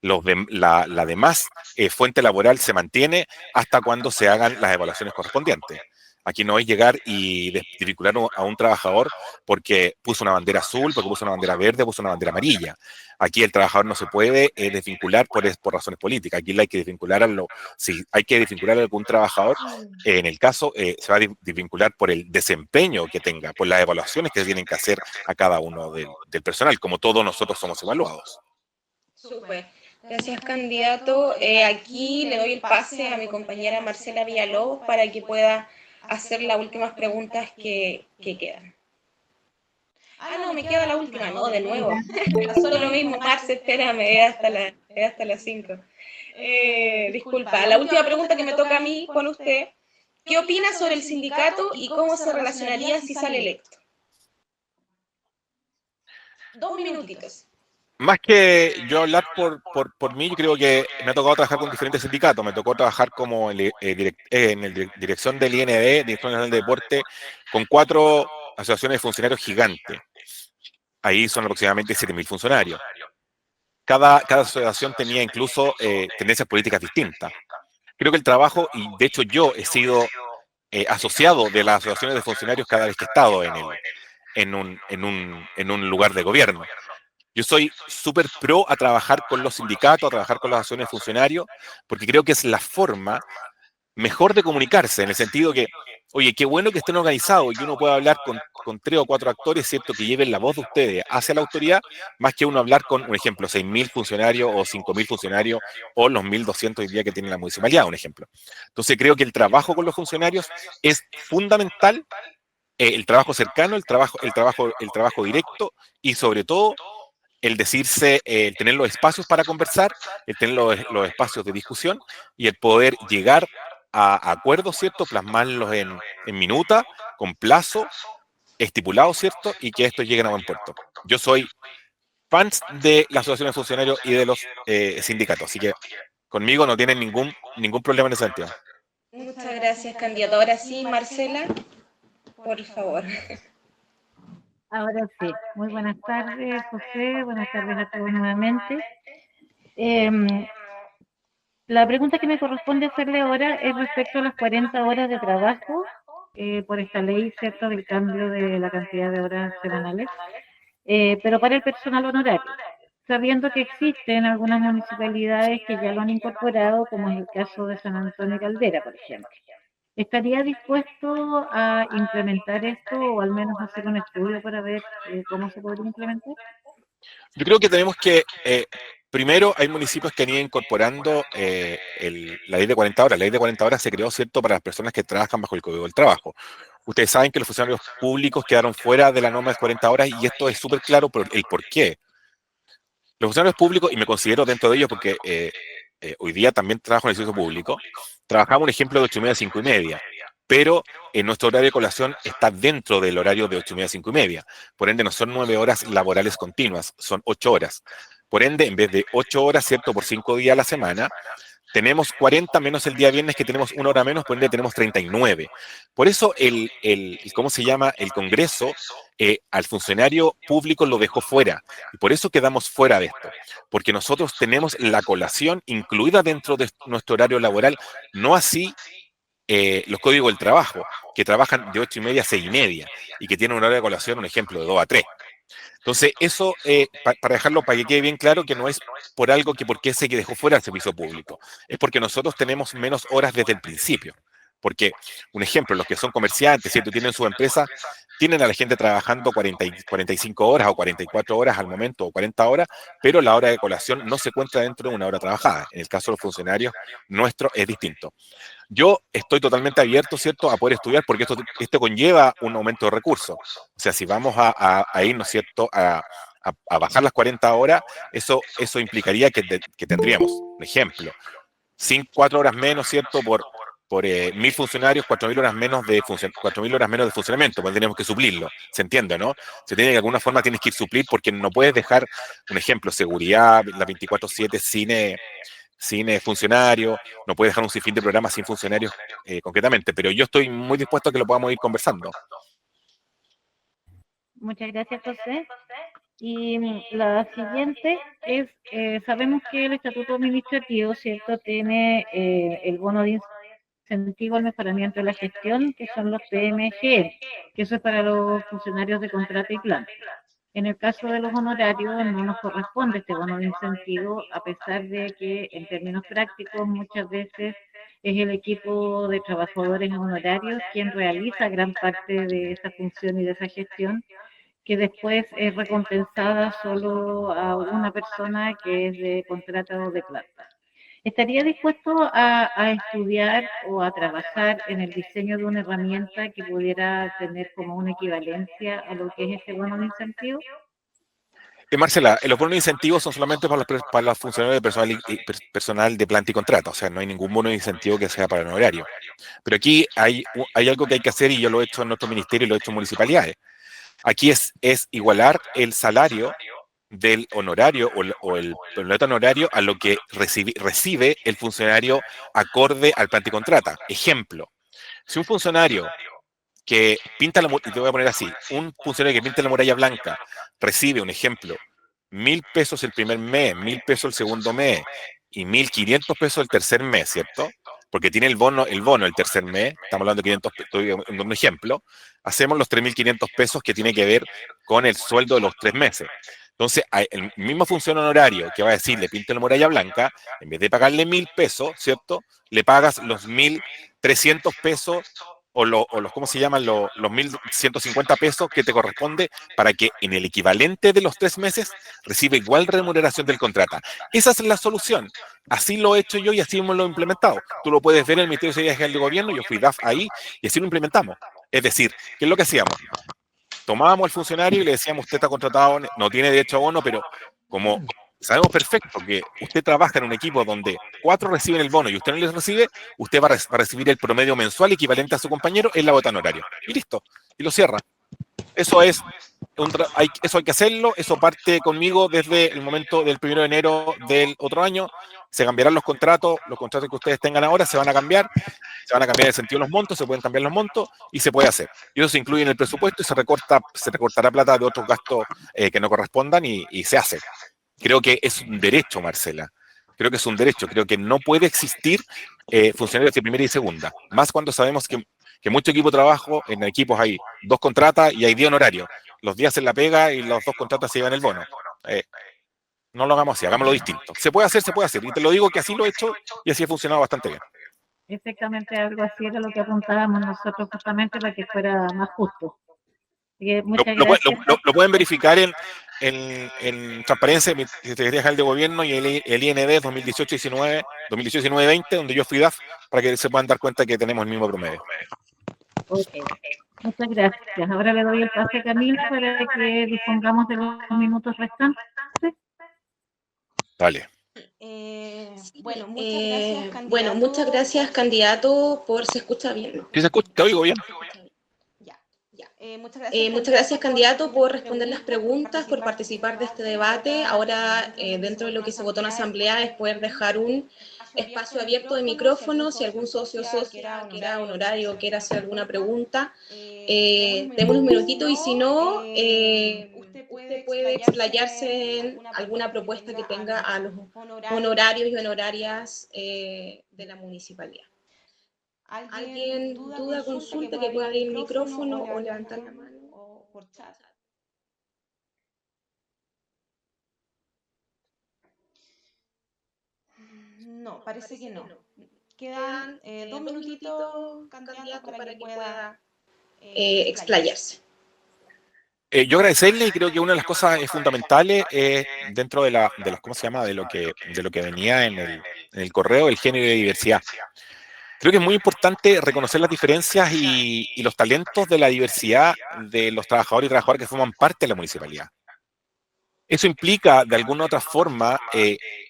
La demás fuente laboral se mantiene hasta cuando se hagan las evaluaciones correspondientes. Aquí no es llegar y desvincular a un trabajador porque puso una bandera azul, porque puso una bandera verde, puso una bandera amarilla. Aquí el trabajador no se puede desvincular por razones políticas. Aquí hay que desvincular si hay que desvincular a algún trabajador, en el caso se va a desvincular por el desempeño que tenga, por las evaluaciones que tienen que hacer a cada uno del personal, como todos nosotros somos evaluados. Súper. Gracias, candidato. Aquí le doy el pase a mi compañera Marcela Villalobos para que pueda hacer las últimas preguntas que quedan. No, me queda la última, no, de nuevo. Pasó lo mismo, Marce, espérame, es hasta las 5. Disculpa, la última pregunta que me toca a mí con usted. ¿Qué opina sobre el sindicato y cómo se relacionaría si sale electo? 2 minutitos. Más que yo hablar por mí, yo creo que me ha tocado trabajar con diferentes sindicatos. Me tocó trabajar como en la dirección del IND, Dirección Nacional de Deporte, con 4 asociaciones de funcionarios gigantes. Ahí son aproximadamente 7.000 funcionarios. Cada asociación tenía incluso tendencias políticas distintas. Creo que el trabajo, y de hecho yo he sido asociado de las asociaciones de funcionarios cada vez que he estado en un lugar de gobierno. Yo soy súper pro a trabajar con los sindicatos, a trabajar con las asociaciones de funcionarios, porque creo que es la forma mejor de comunicarse, en el sentido que, oye, qué bueno que estén organizados y uno pueda hablar con 3 o 4 actores, ¿cierto?, que lleven la voz de ustedes hacia la autoridad, más que uno hablar con, un ejemplo, 6.000 funcionarios o 5.000 funcionarios o los 1.200 hoy día que tiene la municipalidad, un ejemplo. Entonces creo que el trabajo con los funcionarios es fundamental, el trabajo cercano, el trabajo directo y sobre todo el decirse, el tener los espacios para conversar, el tener los espacios de discusión y el poder llegar a acuerdos, ¿cierto?, plasmarlos en minuta, con plazo estipulado, ¿cierto?, y que estos lleguen a buen puerto. Yo soy fan de la asociación de funcionarios y de los sindicatos, así que conmigo no tienen ningún problema en ese sentido. Muchas gracias, candidato. Ahora sí, Marcela, por favor. Ahora sí, muy buenas tardes, José, buenas tardes a todos nuevamente. La pregunta que me corresponde hacerle ahora es respecto a las 40 horas de trabajo por esta ley, ¿cierto?, del cambio de la cantidad de horas semanales, pero para el personal honorario, sabiendo que existen algunas municipalidades que ya lo han incorporado, como es el caso de San Antonio y Caldera, por ejemplo. ¿Estaría dispuesto a implementar esto o al menos hacer un estudio para ver cómo se podría implementar? Yo creo que tenemos que, primero, hay municipios que han ido incorporando la ley de 40 horas. La ley de 40 horas se creó, ¿cierto?, para las personas que trabajan bajo el Código del Trabajo. Ustedes saben que los funcionarios públicos quedaron fuera de la norma de 40 horas y esto es súper claro por el por qué. Los funcionarios públicos, y me considero dentro de ellos porque hoy día también trabajo en el servicio público, trabajamos un ejemplo de 8:30 a 5:30, pero en nuestro horario de colación está dentro del horario de 8:30 a 5:30. Por ende, no son 9 horas laborales continuas, son 8 horas. Por ende, en vez de 8 horas, ¿cierto?, por 5 días a la semana, tenemos 40 menos el día viernes, que tenemos 1 hora menos, por ende tenemos 39. Por eso ¿cómo se llama? El Congreso al funcionario público lo dejó fuera. Y por eso quedamos fuera de esto. Porque nosotros tenemos la colación incluida dentro de nuestro horario laboral, no así los códigos del trabajo, que trabajan de 8:30 a 6:30 y que tienen un horario de colación, un ejemplo, de 2 a 3. Entonces, eso, para dejarlo, para que quede bien claro, que no es por algo que por qué se dejó fuera el servicio público, es porque nosotros tenemos menos horas desde el principio. Porque, un ejemplo, los que son comerciantes, ¿cierto?, tienen su empresa, tienen a la gente trabajando 45 horas o 44 horas al momento, o 40 horas, pero la hora de colación no se cuenta dentro de una hora trabajada. En el caso de los funcionarios, nuestro es distinto. Yo estoy totalmente abierto, ¿cierto?, a poder estudiar, porque esto conlleva un aumento de recursos. O sea, si vamos a irnos, ¿cierto?, a bajar las 40 horas, eso implicaría que tendríamos, un ejemplo, 4 horas menos, ¿cierto?, por 1.000 funcionarios, 4.000 horas menos de 4.000 horas menos de funcionamiento, pues tenemos que suplirlo, ¿se entiende, no? Se tiene, de alguna forma tienes que ir suplir, porque no puedes dejar, un ejemplo, seguridad, la 24/7 sin funcionarios, no puedes dejar un sinfín de programas sin funcionarios concretamente, pero yo estoy muy dispuesto a que lo podamos ir conversando. Muchas gracias, José. Y la siguiente es, sabemos que el estatuto administrativo, ¿cierto?, tiene el bono de incentivo al mejoramiento de la gestión, que son los PMG, que eso es para los funcionarios de contrato y plan. En el caso de los honorarios no nos corresponde este bono de incentivo, a pesar de que en términos prácticos muchas veces es el equipo de trabajadores honorarios quien realiza gran parte de esa función y de esa gestión, que después es recompensada solo a una persona que es de contrato de plata. ¿Estaría dispuesto a estudiar o a trabajar en el diseño de una herramienta que pudiera tener como una equivalencia a lo que es este bono de incentivo? Marcela, los bonos de incentivos son solamente para los funcionarios de personal de planta y contrata, o sea, no hay ningún bono de incentivo que sea para el honorario. Pero aquí hay algo que hay que hacer, y yo lo he hecho en nuestro ministerio y lo he hecho en municipalidades. Aquí es igualar el salario del honorario o el neto honorario a lo que recibe el funcionario acorde al planta y contrata. Ejemplo, si un funcionario que pinta y te voy a poner así, un funcionario que pinta la muralla blanca recibe, un ejemplo, 1.000 pesos el primer mes, 1.000 pesos el segundo mes y 1.500 pesos el tercer mes, ¿cierto? Porque tiene el bono el tercer mes, estamos hablando de 500 pesos, estoy dando un ejemplo, hacemos los 3.500 pesos que tiene que ver con el sueldo de los 3 meses. Entonces, el mismo funcionario honorario que va a decir, le pinta la muralla blanca, en vez de pagarle 1.000 pesos, ¿cierto?, le pagas los 1.300 pesos o los, ¿cómo se llaman? Los 1.150 pesos que te corresponde, para que en el equivalente de los 3 meses reciba igual remuneración del contrato. Esa es la solución. Así lo he hecho yo y así hemos lo implementado. Tú lo puedes ver en el Ministerio de Seguridad General de Gobierno, yo fui DAF ahí y así lo implementamos. Es decir, ¿qué es lo que hacíamos? Tomábamos al funcionario y le decíamos, usted está contratado, no tiene derecho a bono, pero como sabemos perfecto que usted trabaja en un equipo donde 4 reciben el bono y usted no les recibe, usted va a recibir el promedio mensual equivalente a su compañero en la bota honorario. Y listo, y lo cierra. Eso es, eso hay que hacerlo, eso parte conmigo desde el momento del 1 de enero del otro año. Se cambiarán los contratos que ustedes tengan ahora se van a cambiar el sentido de los montos, se pueden cambiar los montos y se puede hacer. Y eso se incluye en el presupuesto y se recortará plata de otros gastos que no correspondan y se hace. Creo que es un derecho, Marcela. Creo que es un derecho. Creo que no puede existir funcionarios de primera y segunda. Más cuando sabemos que mucho equipo de trabajo, en equipos hay 2 contratas y hay 10 honorarios. Los 10 hacen la pega y los 2 contratas se llevan el bono. No lo hagamos así, hagámoslo distinto. Se puede hacer. Y te lo digo que así lo he hecho y así ha funcionado bastante bien. Exactamente, algo así era lo que apuntábamos nosotros, justamente para que fuera más justo. Muchas gracias. Lo pueden verificar en Transparencia, Secretaría General de Gobierno y el IND 2018-19, 2018-19-20, donde yo fui DAF, para que se puedan dar cuenta que tenemos el mismo promedio. Okay. Muchas gracias. Ahora le doy el pase a Camila para que dispongamos de los minutos restantes. Dale. Bueno, muchas gracias, candidato, por... ¿Se escucha bien? ¿No? ¿Sí se escucha? ¿Te oigo bien? Muchas gracias, candidato, por responder las preguntas, por participar de este debate. Ahora, dentro de lo que se votó en asamblea, es poder dejar un espacio abierto de micrófono. Si algún socio o socia quiera honorario o quiera hacer alguna pregunta, demos un minutito, y si no, usted puede explayarse en alguna propuesta que tenga a los honorarios y honorarias de la municipalidad. ¿Alguien duda, consulta, que pueda abrir el micrófono o levantar la mano? O por chat. No, parece que no. Quedan 2 minutitos, candidato, para que pueda Explayarse. Yo agradecerle, y creo que una de las cosas fundamentales dentro de las, ¿cómo se llama? De lo que venía en el correo, el género de diversidad. Creo que es muy importante reconocer las diferencias y los talentos de la diversidad de los trabajadores y trabajadoras que forman parte de la municipalidad. Eso implica, de alguna u otra forma,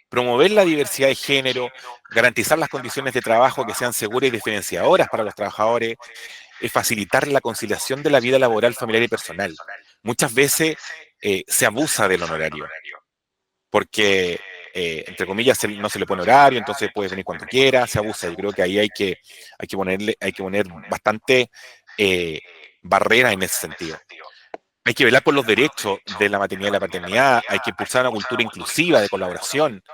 promover la diversidad de género, garantizar las condiciones de trabajo que sean seguras y diferenciadoras para los trabajadores, facilitar la conciliación de la vida laboral, familiar y personal. Muchas veces se abusa del honorario, porque, entre comillas, no se le pone horario, entonces puedes venir cuando quieras, se abusa. Yo creo que ahí hay que poner bastante barreras en ese sentido. Hay que velar por los derechos de la maternidad y la paternidad, hay que impulsar una cultura inclusiva de colaboración,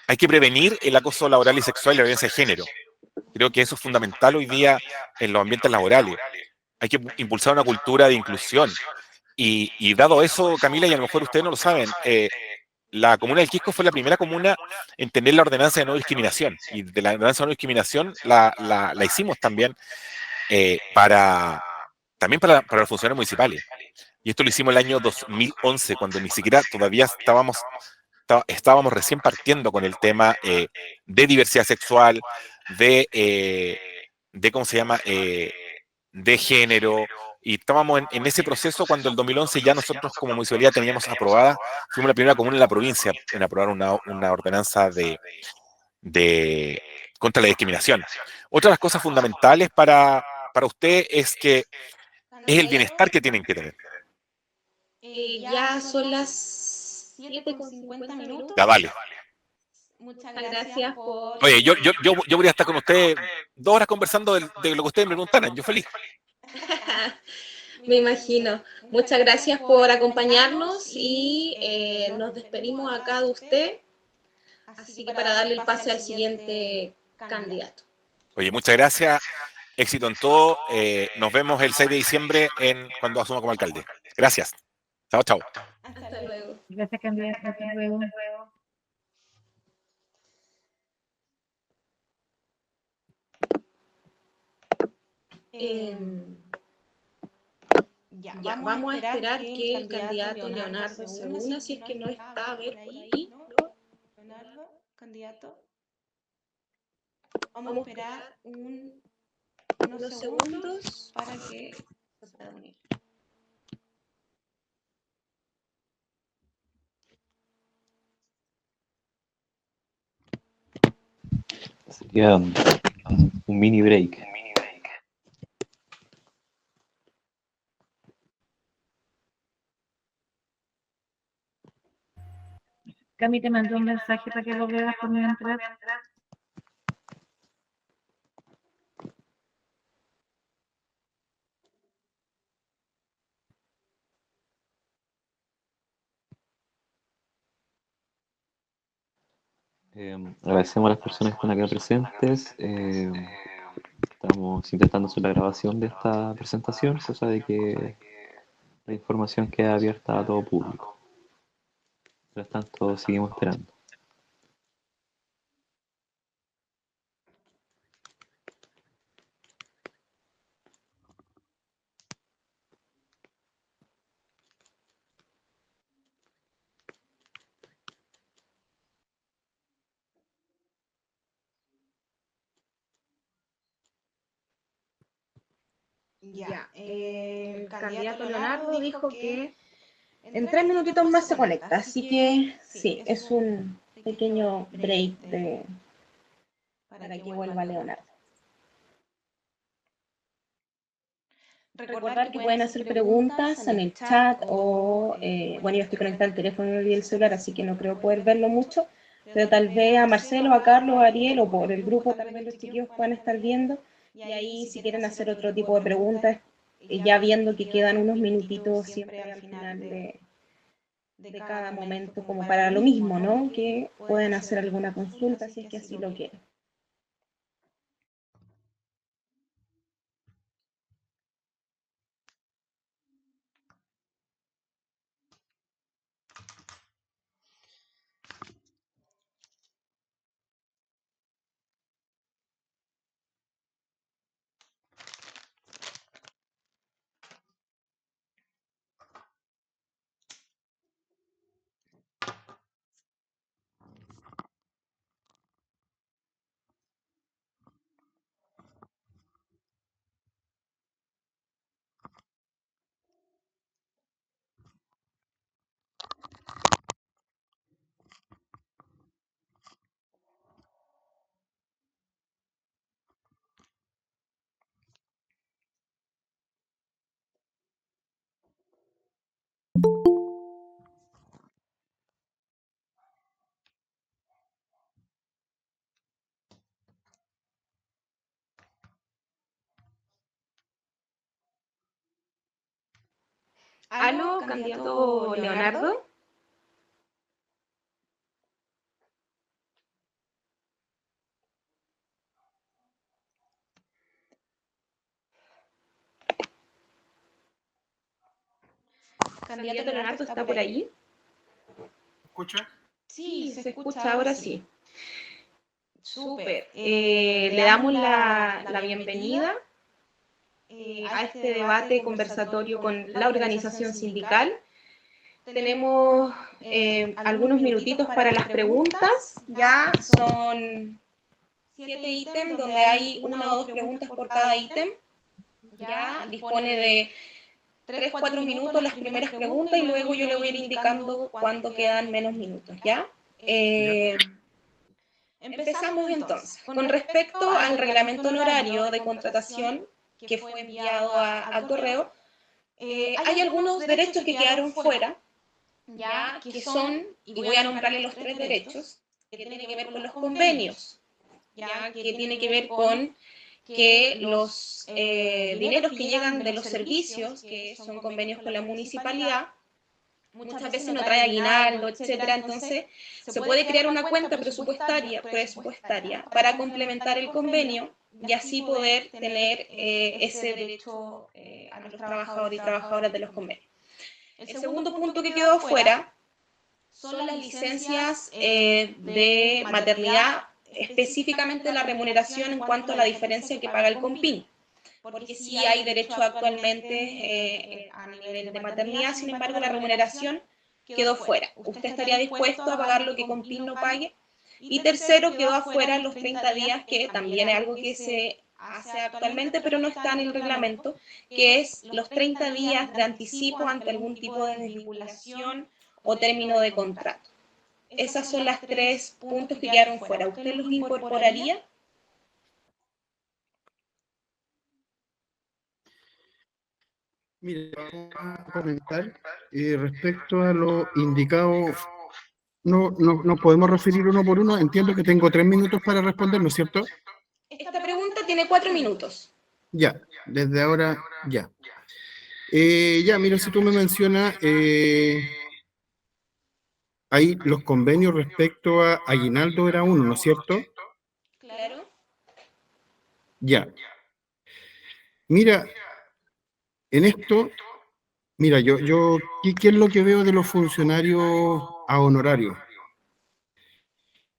hay que prevenir el acoso laboral y sexual y la violencia de género. Creo que eso es fundamental hoy día en los ambientes laborales. Hay que impulsar una cultura de inclusión. Y dado eso, Camila, y a lo mejor ustedes no lo saben, la comuna del Quisco fue la primera comuna en tener la ordenanza de no discriminación. Y de la ordenanza de no discriminación la hicimos también también para los funcionarios municipales. Y esto lo hicimos el año 2011, cuando ni siquiera todavía estábamos recién partiendo con el tema de diversidad sexual, de ¿cómo se llama? De género. Y estábamos en ese proceso cuando el 2011 ya nosotros como municipalidad teníamos aprobada, fuimos la primera comuna en la provincia en aprobar una ordenanza contra la discriminación. Otra de las cosas fundamentales para usted es que es el bienestar que tienen que tener. Ya son las 7:50. Ya, vale. Muchas gracias por... Oye, yo podría estar con ustedes 2 horas conversando de lo que ustedes me preguntaran. Yo feliz. Me imagino. Muchas gracias por acompañarnos y nos despedimos acá de usted. Así que para darle el pase al siguiente candidato. Oye, muchas gracias. Éxito en todo. Nos vemos el 6 de diciembre cuando asuma como alcalde. Gracias. Chao, chao. Hasta luego. Gracias, candidato. Hasta luego. Ya, vamos a esperar que el candidato Leonardo se una, si es que no está, a ver por ahí. Leonardo, candidato. Vamos a esperar unos segundos para que se pueda unir. Sería un mini break. Cami te mandó un mensaje para que lo veas por mientras. Agradecemos a las personas que están acá presentes. Estamos intentando hacer la grabación de esta presentación, cosa de que la información quede abierta a todo público. Mientras tanto, seguimos esperando. Ya, el candidato Leonardo dijo que en 3 minutitos más se conecta, así que sí, es un pequeño break para que vuelva Leonardo. Recordar que pueden hacer preguntas en el chat o, bueno, yo estoy conectada al teléfono y el celular, así que no creo poder verlo mucho, pero tal vez a Marcelo, a Carlos, a Ariel o por el grupo tal vez los chiquillos puedan estar viendo, y ahí si quieren hacer otro tipo de preguntas, ya viendo que quedan unos minutitos siempre al final de cada momento como para lo mismo, ¿no? Que pueden hacer alguna consulta si es que así lo quieren. ¿Aló, candidato Leonardo? ¿Candidato Leonardo está por ahí? ¿Escucha? Sí, se escucha, ahora sí. Súper. Le damos la bienvenida a este debate conversatorio con la organización sindical. Tenemos algunos minutitos para las preguntas. Ya son 7 ítems donde hay 1 o 2 preguntas por cada ítem. Ya dispone de 3-4 minutos las primeras preguntas y luego yo le voy a ir indicando cuándo quedan menos minutos, ¿ya? Empezamos entonces. Con respecto al reglamento honorario de contratación que fue enviado al correo, hay algunos derechos que quedaron fuera, ya que son, y voy a nombrarle los 3 derechos, que tienen que ver con los convenios, ya que tiene que ver con que los dineros que llegan de los servicios, que son convenios con la municipalidad, muchas veces no trae aguinaldo, etcétera. Entonces, se puede crear una cuenta presupuestaria para complementar el convenio y así poder tener ese derecho a los trabajadores y trabajadoras de los convenios. El segundo punto que quedó afuera son las licencias de maternidad, específicamente la remuneración en cuanto a la diferencia que paga el COMPIN, porque sí hay derecho actualmente a nivel de maternidad, sin embargo la remuneración quedó fuera. ¿Usted estaría dispuesto a pagar lo que COMPIN no pague? Y tercero, quedó afuera los 30 días, que también es algo que se hace actualmente, pero no está en el reglamento, que es los 30 días de anticipo ante algún tipo de desvinculación o término de contrato. Esas son las 3 puntos que quedaron fuera. ¿Usted los incorporaría? Mire, vamos a comentar respecto a lo indicado. No podemos referir uno por uno. Entiendo que tengo 3 minutos para responder, ¿no es cierto? Esta pregunta tiene 4 minutos. Ya, desde ahora ya. Ya, mira, si tú me mencionas ahí los convenios respecto a aguinaldo era uno, ¿no es cierto? Claro. Ya. Mira, en esto, mira, ¿qué es lo que veo de los funcionarios a honorarios?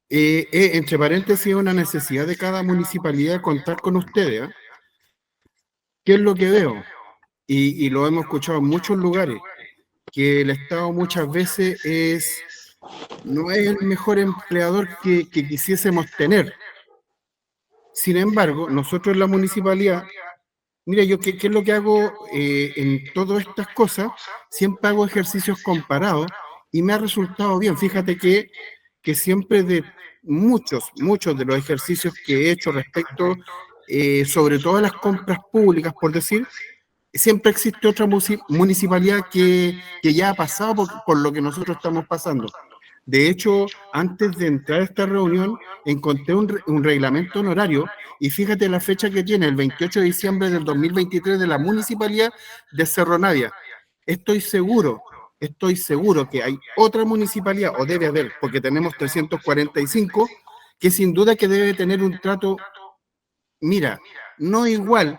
Entre paréntesis, es una necesidad de cada municipalidad contar con ustedes, ¿eh? ¿Qué es lo que veo? Y lo hemos escuchado en muchos lugares, que el Estado muchas veces no es el mejor empleador que quisiésemos tener. Sin embargo, nosotros en la municipalidad, mira, yo ¿qué es lo que hago en todas estas cosas? Siempre hago ejercicios comparados y me ha resultado bien. Fíjate que que siempre de muchos de los ejercicios que he hecho respecto, sobre todo a las compras públicas, por decir, siempre existe otra municipalidad que ya ha pasado por lo que nosotros estamos pasando. De hecho, antes de entrar a esta reunión, encontré un reglamento honorario, y fíjate la fecha que tiene, el 28 de diciembre del 2023, de la Municipalidad de Cerro Navia. Estoy seguro que hay otra municipalidad, o debe haber, porque tenemos 345, que sin duda que debe tener un trato, mira, no igual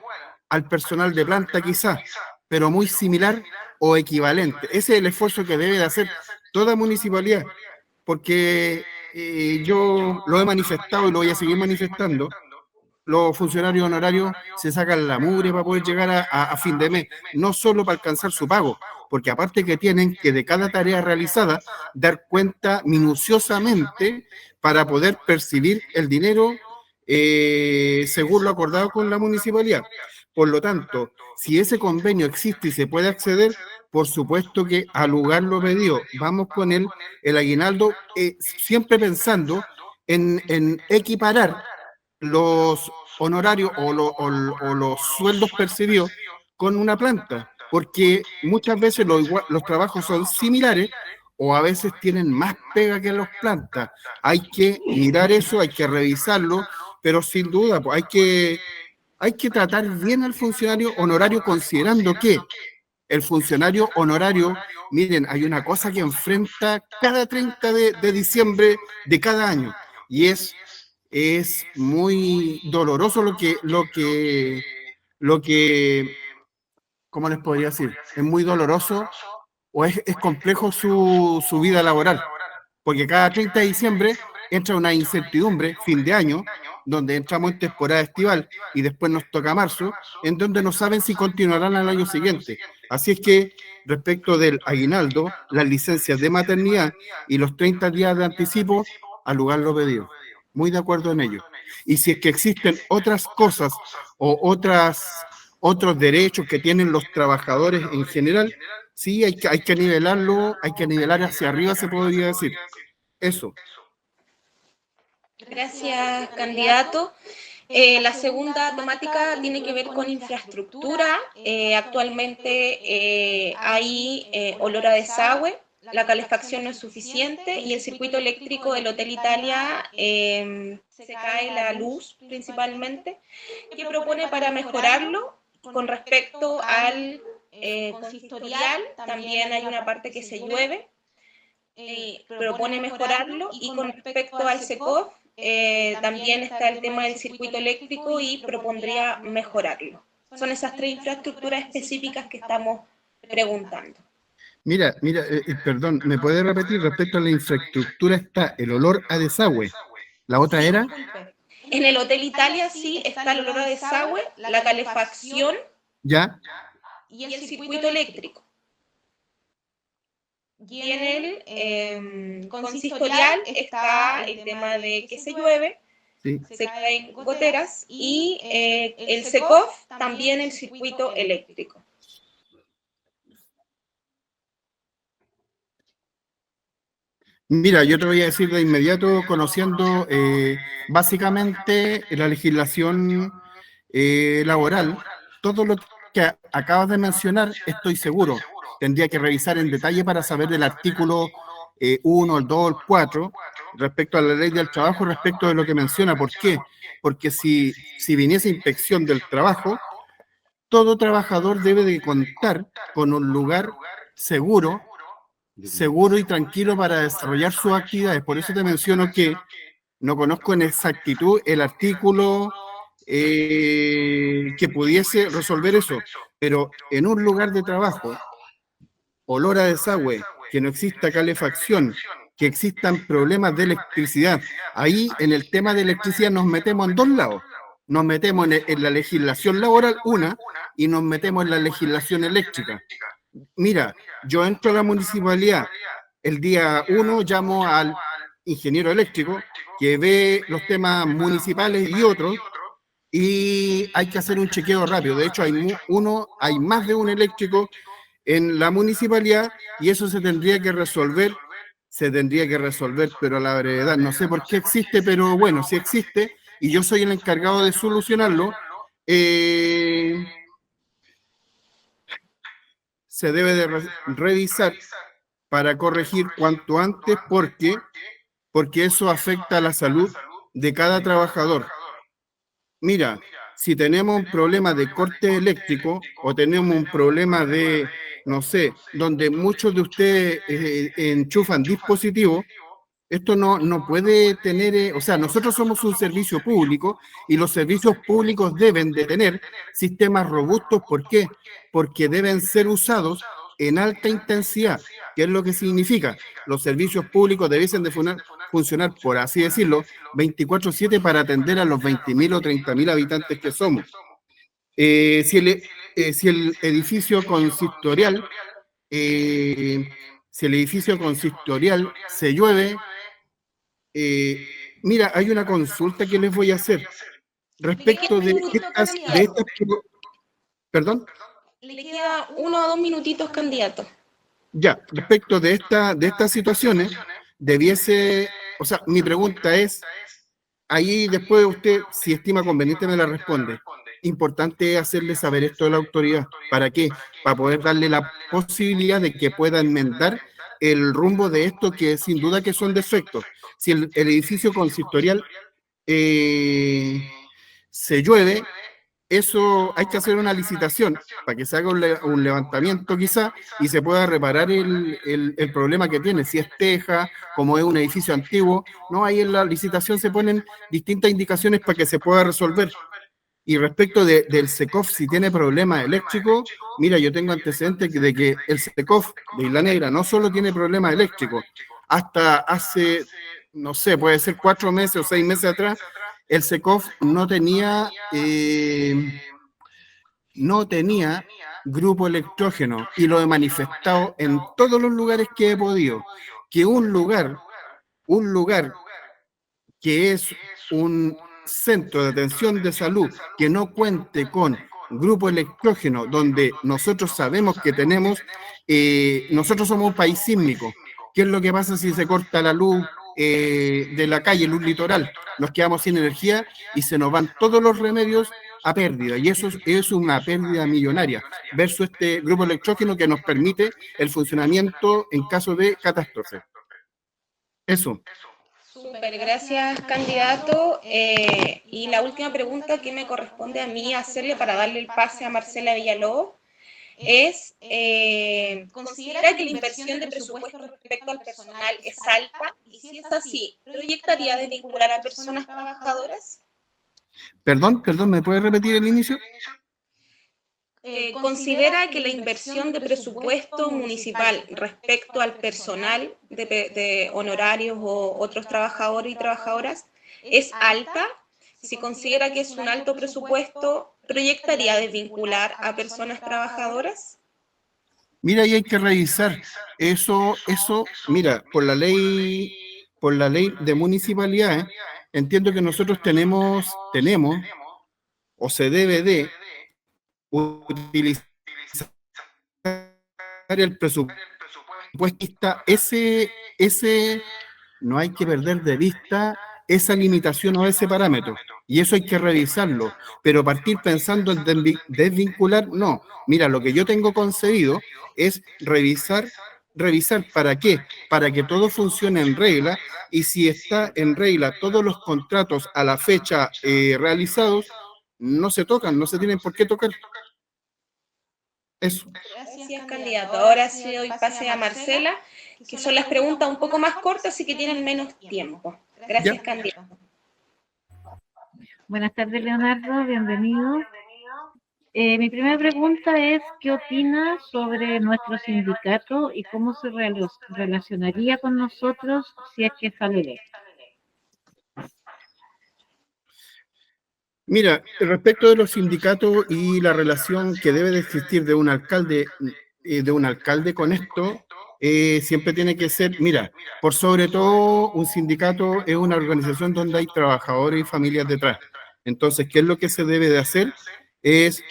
al personal de planta quizás, pero muy similar o equivalente. Ese es el esfuerzo que debe de hacer toda municipalidad, porque yo lo he manifestado y lo voy a seguir manifestando. Los funcionarios honorarios se sacan la mugre para poder llegar a fin de mes, no solo para alcanzar su pago, porque aparte que tienen que de cada tarea realizada dar cuenta minuciosamente para poder percibir el dinero según lo acordado con la municipalidad. Por lo tanto, si ese convenio existe y se puede acceder, por supuesto que al lugar lo pedido, vamos con el aguinaldo, siempre pensando en equiparar los honorarios o los sueldos percibidos con una planta, porque muchas veces los trabajos son similares o a veces tienen más pega que las plantas. Hay que mirar eso, hay que revisarlo, pero sin duda pues, hay que tratar bien al funcionario honorario, considerando que el funcionario honorario, miren, hay una cosa que enfrenta cada 30 de diciembre de cada año, y es muy doloroso lo que, ¿cómo les podría decir? Es muy doloroso, o es complejo su vida laboral, porque cada 30 de diciembre entra una incertidumbre, fin de año, donde entramos en temporada estival y después nos toca marzo, en donde no saben si continuarán al año siguiente. Así es que, respecto del aguinaldo, las licencias de maternidad y los 30 días de anticipo, al lugar lo pedido. Muy de acuerdo en ello. Y si es que existen otras cosas o otros derechos que tienen los trabajadores en general, sí, hay que nivelarlo, hay que nivelar hacia arriba, se podría decir. Eso. Gracias, candidato. La segunda temática tiene que ver con infraestructura. Actualmente hay olor a desagüe, la calefacción no es suficiente y el circuito eléctrico del Hotel Italia se cae la luz principalmente. ¿Qué propone para mejorarlo? Con respecto al consistorial, también hay una parte que se llueve. Propone mejorarlo, y con respecto al SECOF también está el tema del circuito eléctrico y propondría mejorarlo. Son esas tres infraestructuras específicas que estamos preguntando. Mira, perdón, ¿me puede repetir? Respecto a la infraestructura está el olor a desagüe. ¿La otra era? En el Hotel Italia sí está el olor a desagüe, la calefacción, ¿ya? Y el circuito eléctrico. Y en el consistorial está el tema de que se llueve, sí, se caen goteras, y el SECOF también el circuito eléctrico. Mira, yo te voy a decir de inmediato, conociendo básicamente la legislación laboral, todo lo que acabas de mencionar, estoy seguro. Tendría que revisar en detalle para saber del artículo 1, el 2, el 4, respecto a la ley del trabajo, respecto de lo que menciona. ¿Por qué? Porque si viniese inspección del trabajo, todo trabajador debe de contar con un lugar seguro y tranquilo para desarrollar sus actividades. Por eso te menciono que no conozco en exactitud el artículo que pudiese resolver eso, pero en un lugar de trabajo, olor a desagüe, que no exista calefacción, que existan problemas de electricidad, ahí en el tema de electricidad nos metemos en dos lados. Nos metemos en la legislación laboral, una, y nos metemos en la legislación eléctrica. Mira, yo entro a la municipalidad, el día 1 llamo al ingeniero eléctrico que ve los temas municipales y otros, y hay que hacer un chequeo rápido. De hecho, hay más de un eléctrico en la municipalidad, y eso se tendría que resolver se tendría que resolver, pero a la brevedad. No sé por qué existe, pero bueno, sí existe, y yo soy el encargado de solucionarlo. Se debe de revisar para corregir cuanto antes, porque eso afecta a la salud de cada trabajador. Mira, si tenemos un problema de corte eléctrico o tenemos un problema de, no sé, donde muchos de ustedes enchufan dispositivos, esto no puede tener, o sea, nosotros somos un servicio público y los servicios públicos deben de tener sistemas robustos. ¿Por qué? Porque deben ser usados en alta intensidad. ¿Qué es lo que significa? Los servicios públicos debiesen de funcionar, por así decirlo, 24/7 para atender a los 20.000 o 30.000 habitantes que somos. Si el edificio consistorial se llueve, mira, hay una consulta que les voy a hacer respecto de estas, ¿perdón? Le queda 1 o 2 minutitos, candidato. Ya, respecto de estas situaciones, o sea, mi pregunta es, ahí después usted, si estima conveniente, me la responde. Importante hacerle saber esto a la autoridad. ¿Para qué? Para poder darle la posibilidad de que pueda enmendar el rumbo de esto, que sin duda que son defectos. Si el edificio consistorial se llueve, eso hay que hacer una licitación para que se haga un levantamiento quizá y se pueda reparar el problema que tiene. Si es teja, como es un edificio antiguo, no, ahí en la licitación se ponen distintas indicaciones para que se pueda resolver. Y respecto del SECOF, si tiene problemas eléctricos, mira, yo tengo antecedentes de que el SECOF de Isla Negra no solo tiene problemas eléctricos, hasta hace, no sé, puede ser 4 meses o 6 meses atrás, el SECOF no tenía grupo electrógeno, y lo he manifestado en todos los lugares que he podido, que un lugar que es un centro de atención de salud que no cuente con grupo electrógeno, donde nosotros sabemos que tenemos, nosotros somos un país sísmico. ¿Qué es lo que pasa si se corta la luz de la calle, luz litoral? Nos quedamos sin energía y se nos van todos los remedios a pérdida, y eso es una pérdida millonaria, versus este grupo electrógeno que nos permite el funcionamiento en caso de catástrofe. Eso. Súper, gracias, candidato. Y la última pregunta que me corresponde a mí hacerle para darle el pase a Marcela Villalobos es, ¿considera que la inversión de presupuesto respecto al personal es alta? Y si es así, ¿proyectaría de vincular a personas trabajadoras? Perdón, ¿me puede repetir el inicio? ¿Considera que la inversión de presupuesto municipal respecto al personal de honorarios o otros trabajadores y trabajadoras es alta? Si considera que es un alto presupuesto, ¿proyectaría desvincular a personas trabajadoras? Mira, y hay que revisar eso, mira, por la ley de municipalidades, entiendo que nosotros tenemos, o se debe de utilizar el presupuestista, ese no hay que perder de vista esa limitación o ese parámetro, y eso hay que revisarlo, pero partir pensando en desvincular, no. Mira, lo que yo tengo concebido es revisar, ¿para qué? Para que todo funcione en regla, y si está en regla todos los contratos a la fecha realizados, no se tocan, no se tienen por qué tocar. Eso. Gracias, candidato. Ahora sí doy pase a Marcela, que son las preguntas un poco más cortas y que tienen menos tiempo. Gracias, candidato. Buenas tardes, Leonardo, bienvenido. Mi primera pregunta es, ¿qué opina sobre nuestro sindicato y cómo se relacionaría con nosotros si es que sale electo? Mira, respecto de los sindicatos y la relación que debe de existir de un alcalde con esto, siempre tiene que ser, mira, por sobre todo un sindicato es una organización donde hay trabajadores y familias detrás. Entonces, ¿qué es lo que se debe de hacer? Es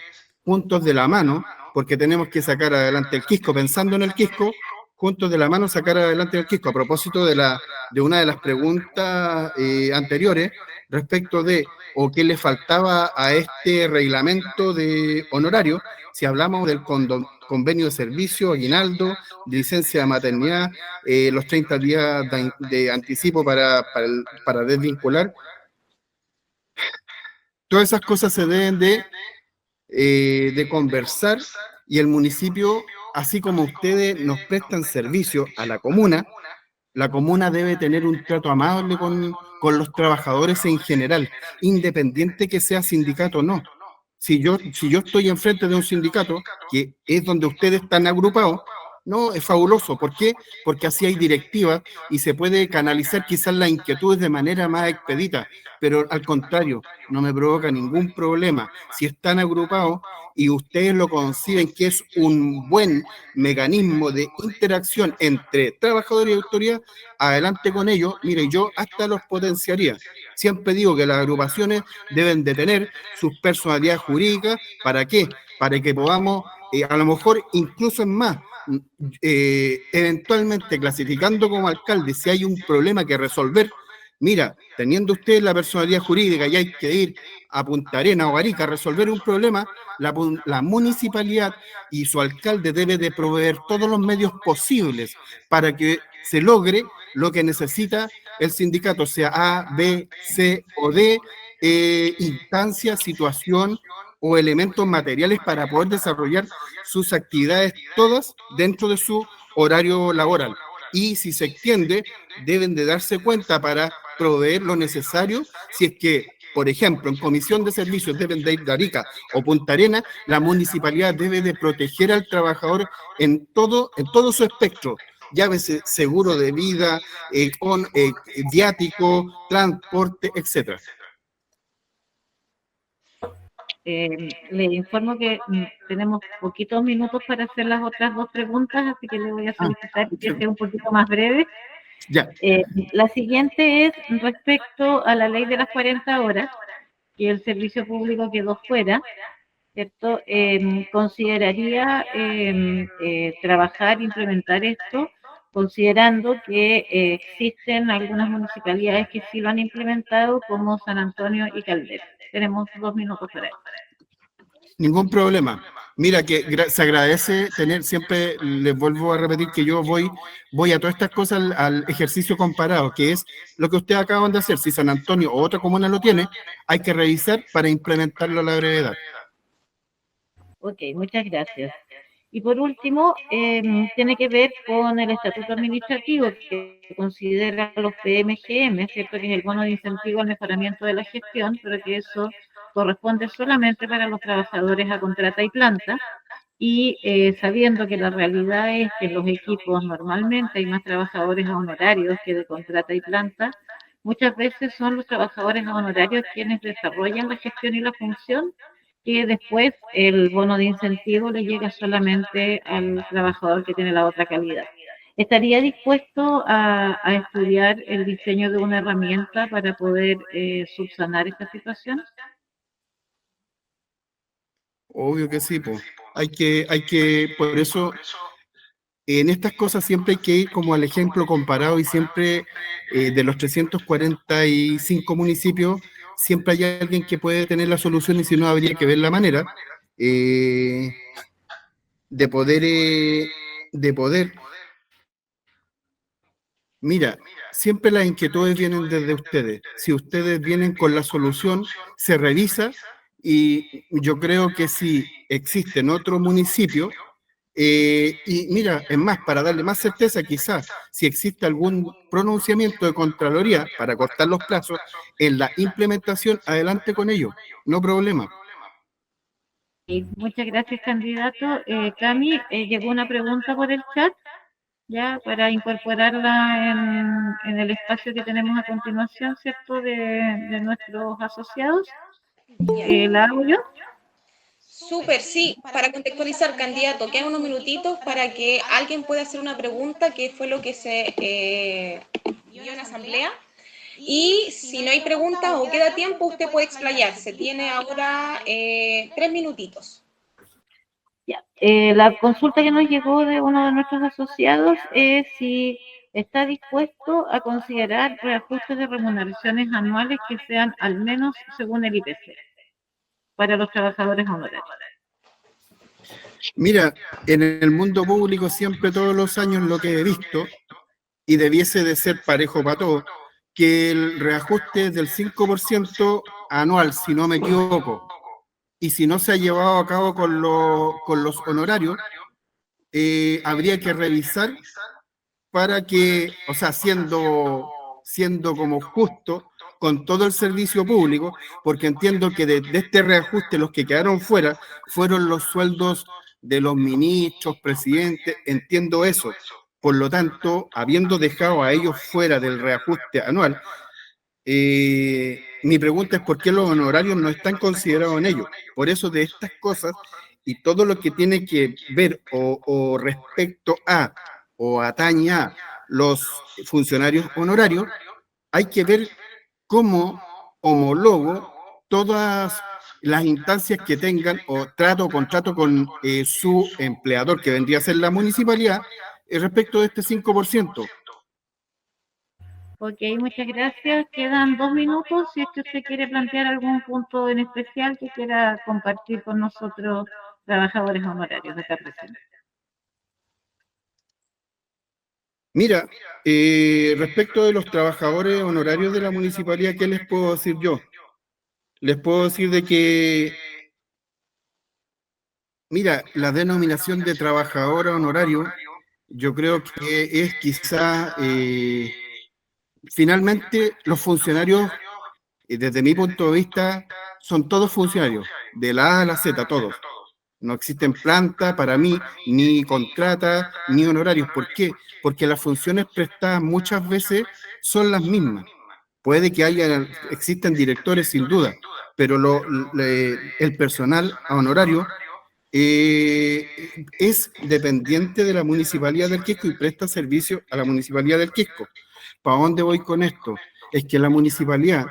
puntos de la mano, porque tenemos que sacar adelante el Quisco, pensando en el Quisco, juntos de la mano sacar adelante el Quisco. A propósito de una de las preguntas anteriores respecto de o qué le faltaba a este reglamento de honorario, si hablamos del convenio de servicio, aguinaldo, licencia de maternidad, los 30 días de anticipo para desvincular, todas esas cosas se deben de conversar, y el municipio, así como ustedes nos prestan servicio a la comuna debe tener un trato amable con los trabajadores en general, independiente que sea sindicato o no. Si yo estoy enfrente de un sindicato, que es donde ustedes están agrupados, no, es fabuloso. ¿Por qué? Porque así hay directiva y se puede canalizar quizás las inquietudes de manera más expedita, pero al contrario, no me provoca ningún problema. Si están agrupados y ustedes lo conciben que es un buen mecanismo de interacción entre trabajadores y autoridad, adelante con ello. Mire, yo hasta los potenciaría. Siempre digo que las agrupaciones deben de tener sus personalidades jurídicas. ¿Para qué? Para que podamos, a lo mejor incluso en más, eventualmente clasificando como alcalde, si hay un problema que resolver, mira, teniendo usted la personalidad jurídica y hay que ir a Punta Arenas o Arica a resolver un problema, la municipalidad y su alcalde debe de proveer todos los medios posibles para que se logre lo que necesita el sindicato, sea A, B, C o D, instancia, situación o elementos materiales para poder desarrollar sus actividades todas dentro de su horario laboral. Y si se extiende, deben de darse cuenta para proveer lo necesario. Si es que, por ejemplo, en comisión de servicios deben de ir de Arica o Punta Arenas, la municipalidad debe de proteger al trabajador en todo su espectro. Llámese seguro de vida, viático, transporte, etcétera. Le informo que tenemos poquitos minutos para hacer las otras dos preguntas, así que le voy a solicitar que sea un poquito más breve. Ya. La siguiente es respecto a la ley de las 40 horas, que el servicio público quedó fuera, ¿cierto? Consideraría trabajar, implementar esto, considerando que existen algunas municipalidades que sí lo han implementado, como San Antonio y Caldera. Tenemos 2 minutos para eso. Ningún problema. Mira que se agradece tener, siempre les vuelvo a repetir que yo voy a todas estas cosas al ejercicio comparado, que es lo que ustedes acaban de hacer. Si San Antonio o otra comuna lo tiene, hay que revisar para implementarlo a la brevedad. Ok, muchas gracias. Y por último, tiene que ver con el estatuto administrativo que considera los PMGM, ¿cierto? Que es el bono de incentivo al mejoramiento de la gestión, pero que eso corresponde solamente para los trabajadores a contrata y planta, y sabiendo que la realidad es que en los equipos normalmente hay más trabajadores a honorarios que de contrata y planta, muchas veces son los trabajadores a honorarios quienes desarrollan la gestión y la función, que después el bono de incentivo le llega solamente al trabajador que tiene la otra calidad. ¿Estaría dispuesto a estudiar el diseño de una herramienta para poder subsanar esta situación? Obvio que sí, pues. Hay que, por eso, en estas cosas siempre hay que ir como al ejemplo comparado, y siempre de los 345 municipios, siempre hay alguien que puede tener la solución, y si no, habría que ver la manera de poder. Mira, siempre las inquietudes vienen desde ustedes. Si ustedes vienen con la solución, se revisa, y yo creo que si existe en otro municipio, y mira, es más, para darle más certeza, quizás, si existe algún pronunciamiento de Contraloría para cortar los plazos en la implementación, adelante con ello, no problema. Muchas gracias, candidato. Cami, llegó una pregunta por el chat, ya para incorporarla en el espacio que tenemos a continuación, ¿cierto?, de nuestros asociados. ¿La hago yo? Súper, sí. Para contextualizar, candidato, quedan unos minutitos para que alguien pueda hacer una pregunta, que fue lo que se dio en la asamblea. Y si no hay preguntas o queda tiempo, usted puede explayarse. Tiene ahora 3 minutitos. Ya. La consulta que nos llegó de uno de nuestros asociados es si está dispuesto a considerar reajustes de remuneraciones anuales que sean al menos según el IPC para los trabajadores honorarios. Mira, en el mundo público siempre todos los años lo que he visto, y debiese de ser parejo para todos, que el reajuste es del 5% anual, si no me equivoco. Y si no se ha llevado a cabo con los honorarios, habría que revisar para que, o sea, siendo como justo con todo el servicio público, porque entiendo que de este reajuste los que quedaron fuera fueron los sueldos de los ministros, presidentes, entiendo eso. Por lo tanto, habiendo dejado a ellos fuera del reajuste anual, mi pregunta es por qué los honorarios no están considerados en ello. Por eso de estas cosas y todo lo que tiene que ver o respecto a o atañe a los funcionarios honorarios, hay que ver cómo homologo todas las instancias que tengan o trato o contrato con su empleador, que vendría a ser la municipalidad, respecto de este 5%. Ok, muchas gracias. Quedan 2 minutos. Si es que usted quiere plantear algún punto en especial que quiera compartir con nosotros, trabajadores honorarios de acá presentes. Mira, respecto de los trabajadores honorarios de la municipalidad, ¿qué les puedo decir yo? Les puedo decir de que, mira, la denominación de trabajador honorario, yo creo que es quizá, finalmente, los funcionarios, desde mi punto de vista, son todos funcionarios, de la A a la Z, todos. No existen planta para mí, ni contrata, ni honorarios. ¿Por qué? Porque las funciones prestadas muchas veces son las mismas. Puede que existen directores sin duda, pero el personal honorario es dependiente de la Municipalidad del Quisco y presta servicio a la Municipalidad del Quisco. ¿Para dónde voy con esto? Es que la municipalidad,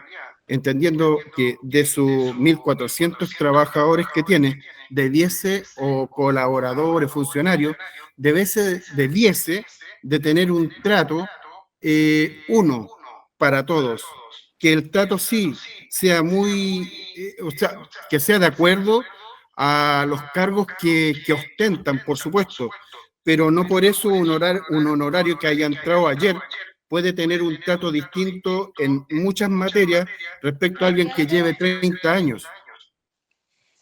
entendiendo que de sus 1.400 trabajadores que tiene, debiese, o colaboradores, funcionarios, debiese de tener un trato uno para todos. Que el trato sí sea muy, o sea, que sea de acuerdo a los cargos que ostentan, por supuesto, pero no por eso un honorario que haya entrado ayer puede tener un trato distinto en muchas materias respecto a alguien que lleve 30 años.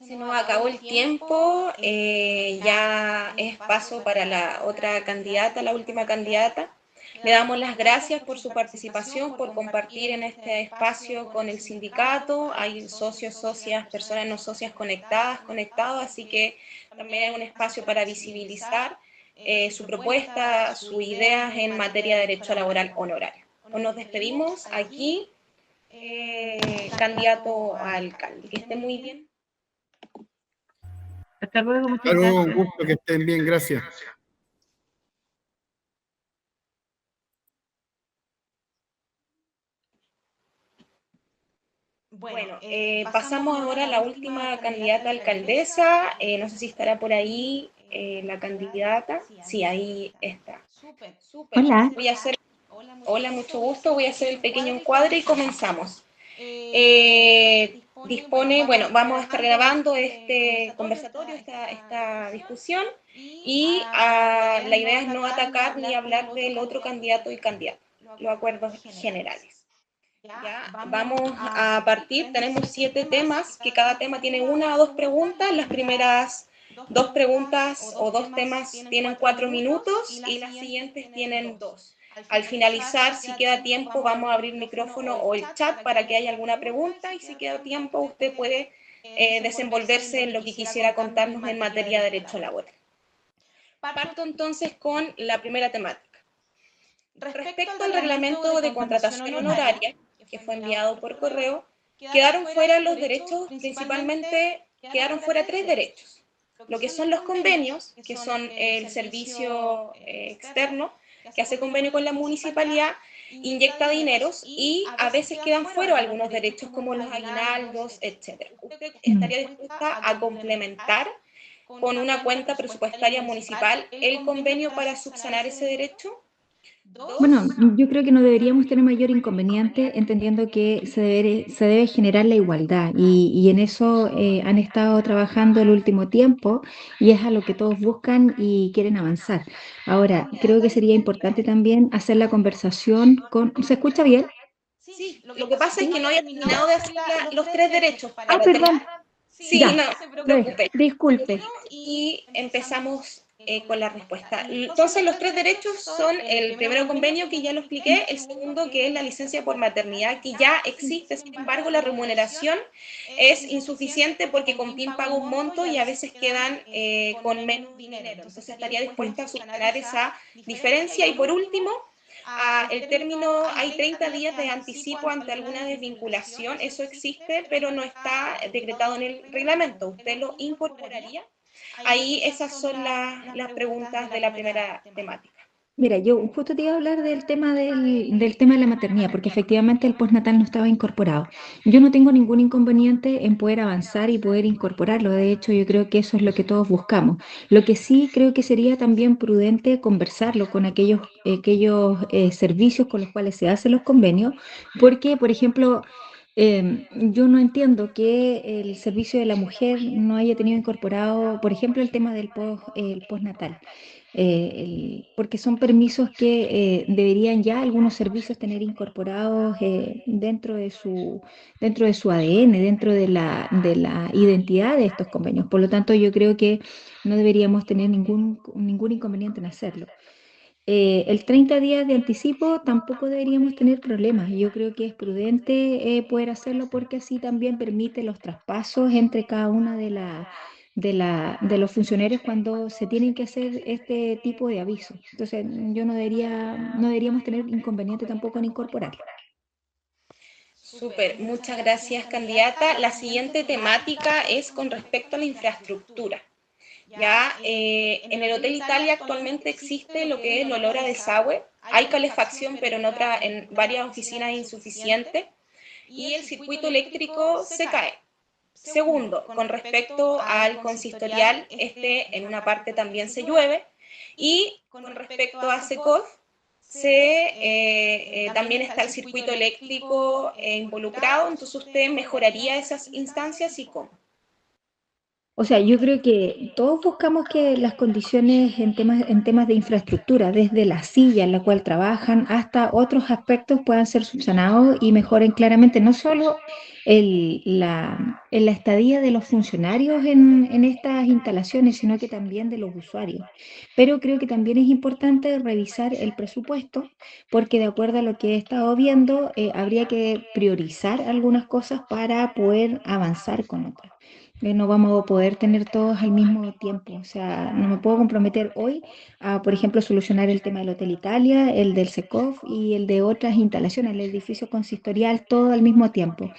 Se nos acabó el tiempo, ya es paso para la otra candidata, la última candidata. Le damos las gracias por su participación, por compartir en este espacio con el sindicato. Hay socios, socias, personas no socias conectados, así que también hay un espacio para visibilizar su propuesta, sus ideas en materia de derecho laboral honorario. Nos despedimos aquí, candidato a alcalde. Que esté muy bien. Hasta luego, muchas Claro, gracias. un gusto, que estén bien, gracias. Bueno, pasamos ahora a la última candidata a alcaldesa. No sé si estará por ahí la candidata. Sí, ahí está. Hola. Hola, mucho gusto. Voy a hacer el pequeño encuadre y comenzamos. Bueno, vamos a estar grabando este conversatorio, esta discusión, y la idea es no atacar ni hablar del otro candidato y candidata, los acuerdos generales. Ya, vamos a partir, tenemos 7 temas, que cada tema tiene 1 o 2 preguntas. Las primeras 2 preguntas o 2 temas tienen 4 minutos y las siguientes tienen 2. Al finalizar, si queda tiempo, vamos a abrir micrófono o el chat para que haya alguna pregunta, y si queda tiempo, usted puede desenvolverse en lo que quisiera contarnos en materia de derecho laboral. Parto entonces con la primera temática. Respecto al reglamento de contratación honoraria, que fue enviado por correo, quedaron fuera los derechos, principalmente quedaron fuera 3 derechos. Lo que son los convenios, que son el servicio externo, que hace convenio con la municipalidad, inyecta dineros, y a veces quedan fuera algunos derechos como los aguinaldos, etc. ¿Usted estaría dispuesta a complementar con una cuenta presupuestaria municipal el convenio para subsanar ese derecho? Bueno, yo creo que no deberíamos tener mayor inconveniente entendiendo que se debe generar la igualdad y en eso han estado trabajando el último tiempo y es a lo que todos buscan y quieren avanzar. Ahora, creo que sería importante también hacer la conversación con... ¿Se escucha bien? Sí, lo que pasa es que no había terminado de hacer los 3 derechos Ah, para perdón. Sí, Ya, no se preocupe. disculpe. Y empezamos con la respuesta. Entonces, los 3 derechos son el primero convenio, que ya lo expliqué, el segundo, que es la licencia por maternidad, que ya existe, sin embargo, la remuneración es insuficiente porque con PIN paga un monto y a veces quedan con menos dinero. Entonces, estaría dispuesta a subsanar esa diferencia. Y por último, el término, hay 30 días de anticipo ante alguna desvinculación, eso existe, pero no está decretado en el reglamento. ¿Usted lo incorporaría? Ahí esas son las preguntas de la primera temática. Mira, yo justo te iba a hablar del tema de la maternidad, porque efectivamente el postnatal no estaba incorporado. Yo no tengo ningún inconveniente en poder avanzar y poder incorporarlo. De hecho, yo creo que eso es lo que todos buscamos. Lo que sí creo que sería también prudente conversarlo con aquellos servicios con los cuales se hacen los convenios, porque, por ejemplo, yo no entiendo que el servicio de la mujer no haya tenido incorporado, por ejemplo, el tema el postnatal, porque son permisos que deberían ya algunos servicios tener incorporados dentro de su ADN, dentro de la identidad de estos convenios. Por lo tanto, yo creo que no deberíamos tener ningún inconveniente en hacerlo. El 30 días de anticipo tampoco deberíamos tener problemas. Yo creo que es prudente poder hacerlo porque así también permite los traspasos entre cada una de los funcionarios cuando se tienen que hacer este tipo de avisos. Entonces, no deberíamos tener inconveniente tampoco en incorporarlo. Súper, muchas gracias, candidata. La siguiente temática es con respecto a la infraestructura. Ya en el Hotel Italia actualmente existe lo que es el olor a desagüe, hay calefacción, pero en varias oficinas es insuficiente, y el circuito eléctrico se cae. Segundo, con respecto al consistorial, en una parte también se llueve, y con respecto a SECOF, también está el circuito eléctrico involucrado, entonces usted mejoraría esas instancias y cómo. O sea, yo creo que todos buscamos que las condiciones en temas de infraestructura, desde la silla en la cual trabajan hasta otros aspectos, puedan ser subsanados y mejoren claramente, no solo en la estadía de los funcionarios en estas instalaciones, sino que también de los usuarios. Pero creo que también es importante revisar el presupuesto, porque de acuerdo a lo que he estado viendo, habría que priorizar algunas cosas para poder avanzar con otras. No vamos a poder tener todos al mismo tiempo. O sea, no me puedo comprometer hoy a, por ejemplo, solucionar el tema del Hotel Italia, el del SECOF y el de otras instalaciones, el edificio consistorial, todo al mismo tiempo.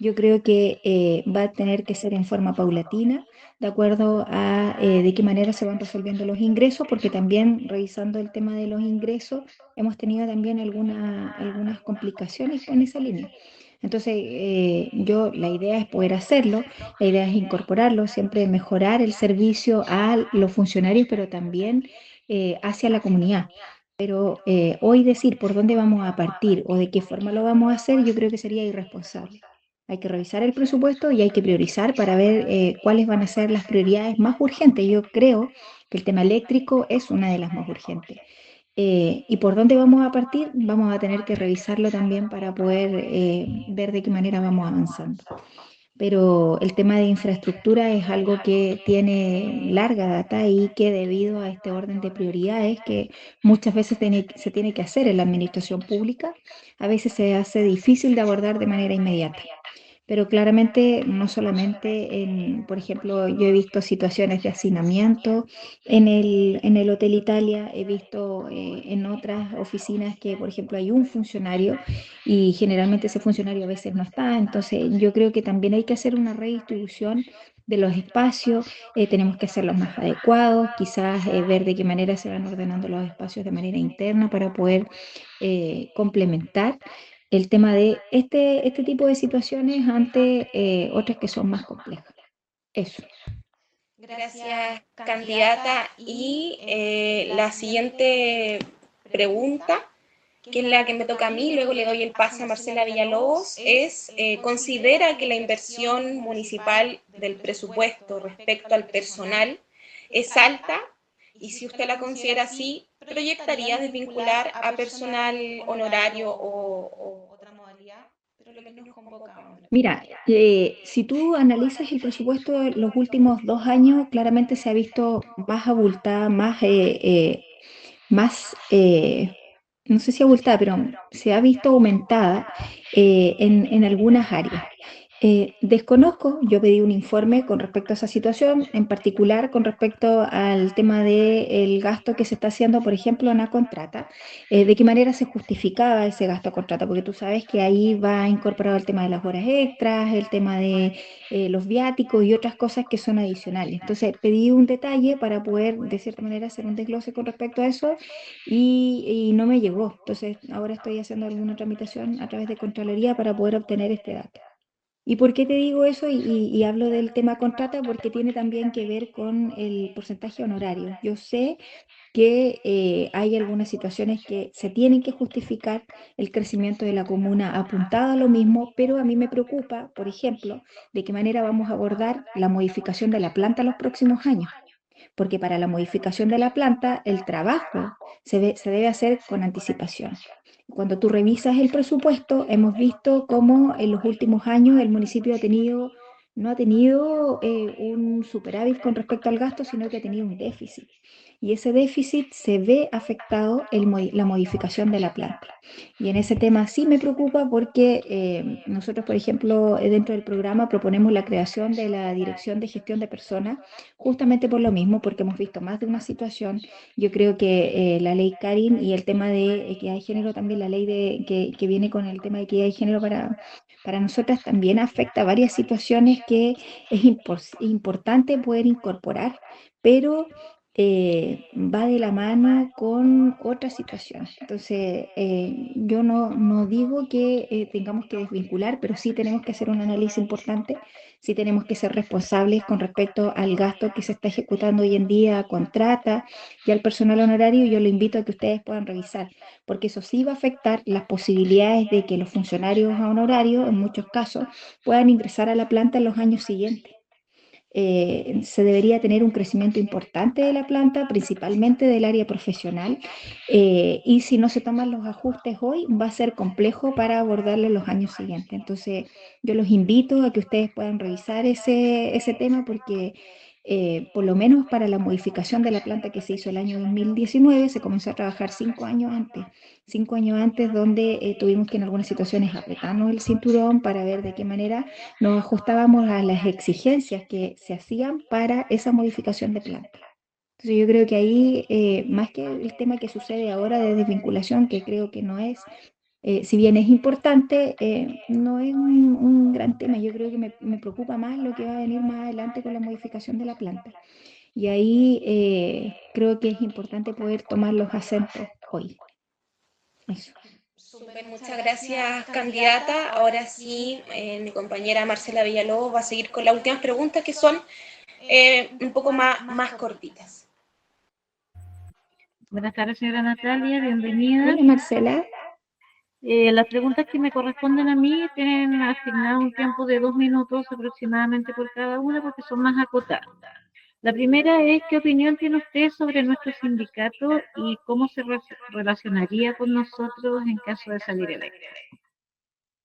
Yo creo que va a tener que ser en forma paulatina, de acuerdo a de qué manera se van resolviendo los ingresos, porque también revisando el tema de los ingresos, hemos tenido también algunas complicaciones en esa línea. Entonces, la idea es poder hacerlo, la idea es incorporarlo, siempre mejorar el servicio a los funcionarios, pero también hacia la comunidad. Pero hoy decir por dónde vamos a partir o de qué forma lo vamos a hacer, yo creo que sería irresponsable. Hay que revisar el presupuesto y hay que priorizar para ver cuáles van a ser las prioridades más urgentes. Yo creo que el tema eléctrico es una de las más urgentes. ¿Y por dónde vamos a partir? Vamos a tener que revisarlo también para poder ver de qué manera vamos avanzando. Pero el tema de infraestructura es algo que tiene larga data y que debido a este orden de prioridades que muchas veces se tiene que hacer en la administración pública, a veces se hace difícil de abordar de manera inmediata. Pero claramente no solamente por ejemplo, yo he visto situaciones de hacinamiento en el Hotel Italia, he visto en otras oficinas que, por ejemplo, hay un funcionario y generalmente ese funcionario a veces no está. Entonces, yo creo que también hay que hacer una redistribución de los espacios, tenemos que hacerlos más adecuados, quizás ver de qué manera se van ordenando los espacios de manera interna para poder complementar el tema de este tipo de situaciones ante otras que son más complejas. Eso. Gracias, candidata. Y la siguiente pregunta, que es la que me toca a mí, luego le doy el pase a Marcela Villalobos, es, ¿considera que la inversión municipal del presupuesto respecto al personal es alta? Y si usted la considera así, ¿proyectaría desvincular a personal honorario o otra modalidad? Pero lo que nos convoca ahora. Mira, si tú analizas el presupuesto de los últimos 2 años, claramente se ha visto más abultada, no sé si abultada, pero se ha visto aumentada en algunas áreas. Desconozco, yo pedí un informe con respecto a esa situación, en particular con respecto al tema del gasto que se está haciendo, por ejemplo, en la contrata, de qué manera se justificaba ese gasto a contrata, porque tú sabes que ahí va incorporado el tema de las horas extras, el tema de los viáticos y otras cosas que son adicionales. Entonces, pedí un detalle para poder, de cierta manera, hacer un desglose con respecto a eso y no me llegó. Entonces, ahora estoy haciendo alguna tramitación a través de Contraloría para poder obtener este dato. ¿Y por qué te digo eso y hablo del tema contrata? Porque tiene también que ver con el porcentaje honorario. Yo sé que hay algunas situaciones que se tienen que justificar el crecimiento de la comuna apuntado a lo mismo, pero a mí me preocupa, por ejemplo, de qué manera vamos a abordar la modificación de la planta los próximos años, porque para la modificación de la planta el trabajo se debe hacer con anticipación. Cuando tú revisas el presupuesto, hemos visto cómo en los últimos años el municipio no ha tenido un superávit con respecto al gasto, sino que ha tenido un déficit. Y ese déficit se ve afectado la modificación de la planta. Y en ese tema sí me preocupa porque nosotros, por ejemplo, dentro del programa proponemos la creación de la Dirección de Gestión de Personas, justamente por lo mismo, porque hemos visto más de una situación. Yo creo que la ley Karin y el tema de equidad de género, también la ley que viene con el tema de equidad de género para nosotras también afecta a varias situaciones que es importante poder incorporar, pero va de la mano con otras situaciones. Entonces, yo no digo que tengamos que desvincular, pero sí tenemos que hacer un análisis importante, sí tenemos que ser responsables con respecto al gasto que se está ejecutando hoy en día, a contrata y al personal honorario. Yo lo invito a que ustedes puedan revisar, porque eso sí va a afectar las posibilidades de que los funcionarios honorarios, en muchos casos, puedan ingresar a la planta en los años siguientes. Se debería tener un crecimiento importante de la planta, principalmente del área profesional, y si no se toman los ajustes hoy, va a ser complejo para abordarlo en los años siguientes. Entonces, yo los invito a que ustedes puedan revisar ese tema porque por lo menos para la modificación de la planta que se hizo el año 2019, se comenzó a trabajar 5 años antes donde tuvimos que en algunas situaciones apretarnos el cinturón para ver de qué manera nos ajustábamos a las exigencias que se hacían para esa modificación de planta. Entonces yo creo que ahí, más que el tema que sucede ahora de desvinculación, que creo que no es, si bien es importante, no es un gran tema. Yo creo que me preocupa más lo que va a venir más adelante con la modificación de la planta. Y ahí creo que es importante poder tomar los acentos hoy. Eso. Súper, muchas gracias, candidata. Ahora sí, mi compañera Marcela Villalobos va a seguir con las últimas preguntas que son un poco más cortitas. Buenas tardes, señora Natalia, bienvenida. Hola, Marcela. Las preguntas que me corresponden a mí tienen asignado un tiempo de 2 minutos aproximadamente por cada una porque son más acotadas. La primera es, ¿qué opinión tiene usted sobre nuestro sindicato y cómo se relacionaría con nosotros en caso de salir electo?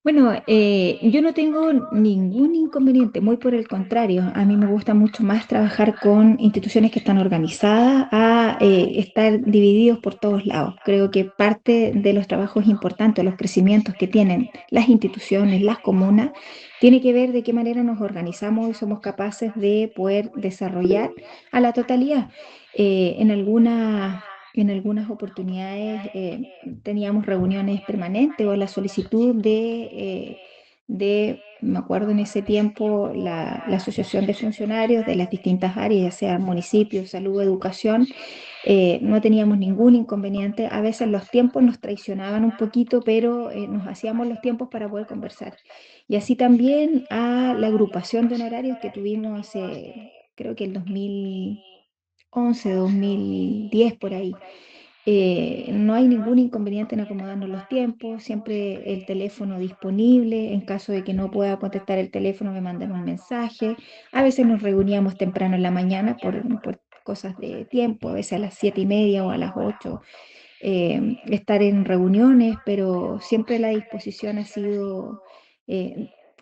Bueno, yo no tengo ningún inconveniente, muy por el contrario, a mí me gusta mucho más trabajar con instituciones que están organizadas a estar divididos por todos lados. Creo que parte de los trabajos importantes, los crecimientos que tienen las instituciones, las comunas, tiene que ver de qué manera nos organizamos y somos capaces de poder desarrollar a la totalidad. En algunas oportunidades teníamos reuniones permanentes o la solicitud me acuerdo en ese tiempo, la Asociación de Funcionarios de las distintas áreas, ya sea municipios, salud, educación, no teníamos ningún inconveniente. A veces los tiempos nos traicionaban un poquito, pero nos hacíamos los tiempos para poder conversar. Y así también a la agrupación de honorarios que tuvimos hace creo que el 2011, 2010 por ahí. No hay ningún inconveniente en acomodarnos los tiempos, siempre el teléfono disponible, en caso de que no pueda contestar el teléfono me mandan un mensaje. A veces nos reuníamos temprano en la mañana por cosas de tiempo, a veces a las 7:30 o a las 8, estar en reuniones, pero siempre la disposición ha sido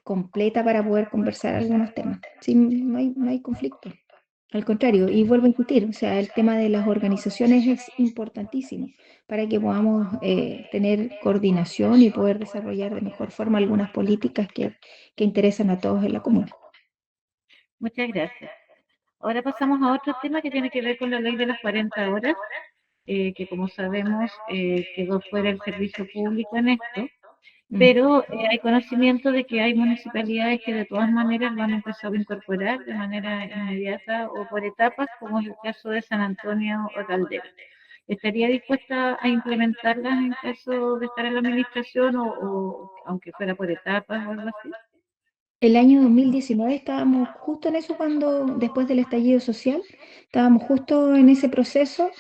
completa para poder conversar algunos temas. Sí, no hay conflicto. Al contrario, y vuelvo a insistir, o sea, el tema de las organizaciones es importantísimo para que podamos tener coordinación y poder desarrollar de mejor forma algunas políticas que interesan a todos en la comuna. Muchas gracias. Ahora pasamos a otro tema que tiene que ver con la ley de las 40 horas, que como sabemos quedó fuera el servicio público en esto, pero hay conocimiento de que hay municipalidades que de todas maneras lo han empezado a incorporar de manera inmediata o por etapas, como es el caso de San Antonio o Caldera. ¿Estaría dispuesta a implementarlas en caso de estar en la administración o aunque fuera por etapas o algo así? El año 2019 estábamos justo en eso cuando, después del estallido social, estábamos justo en ese proceso.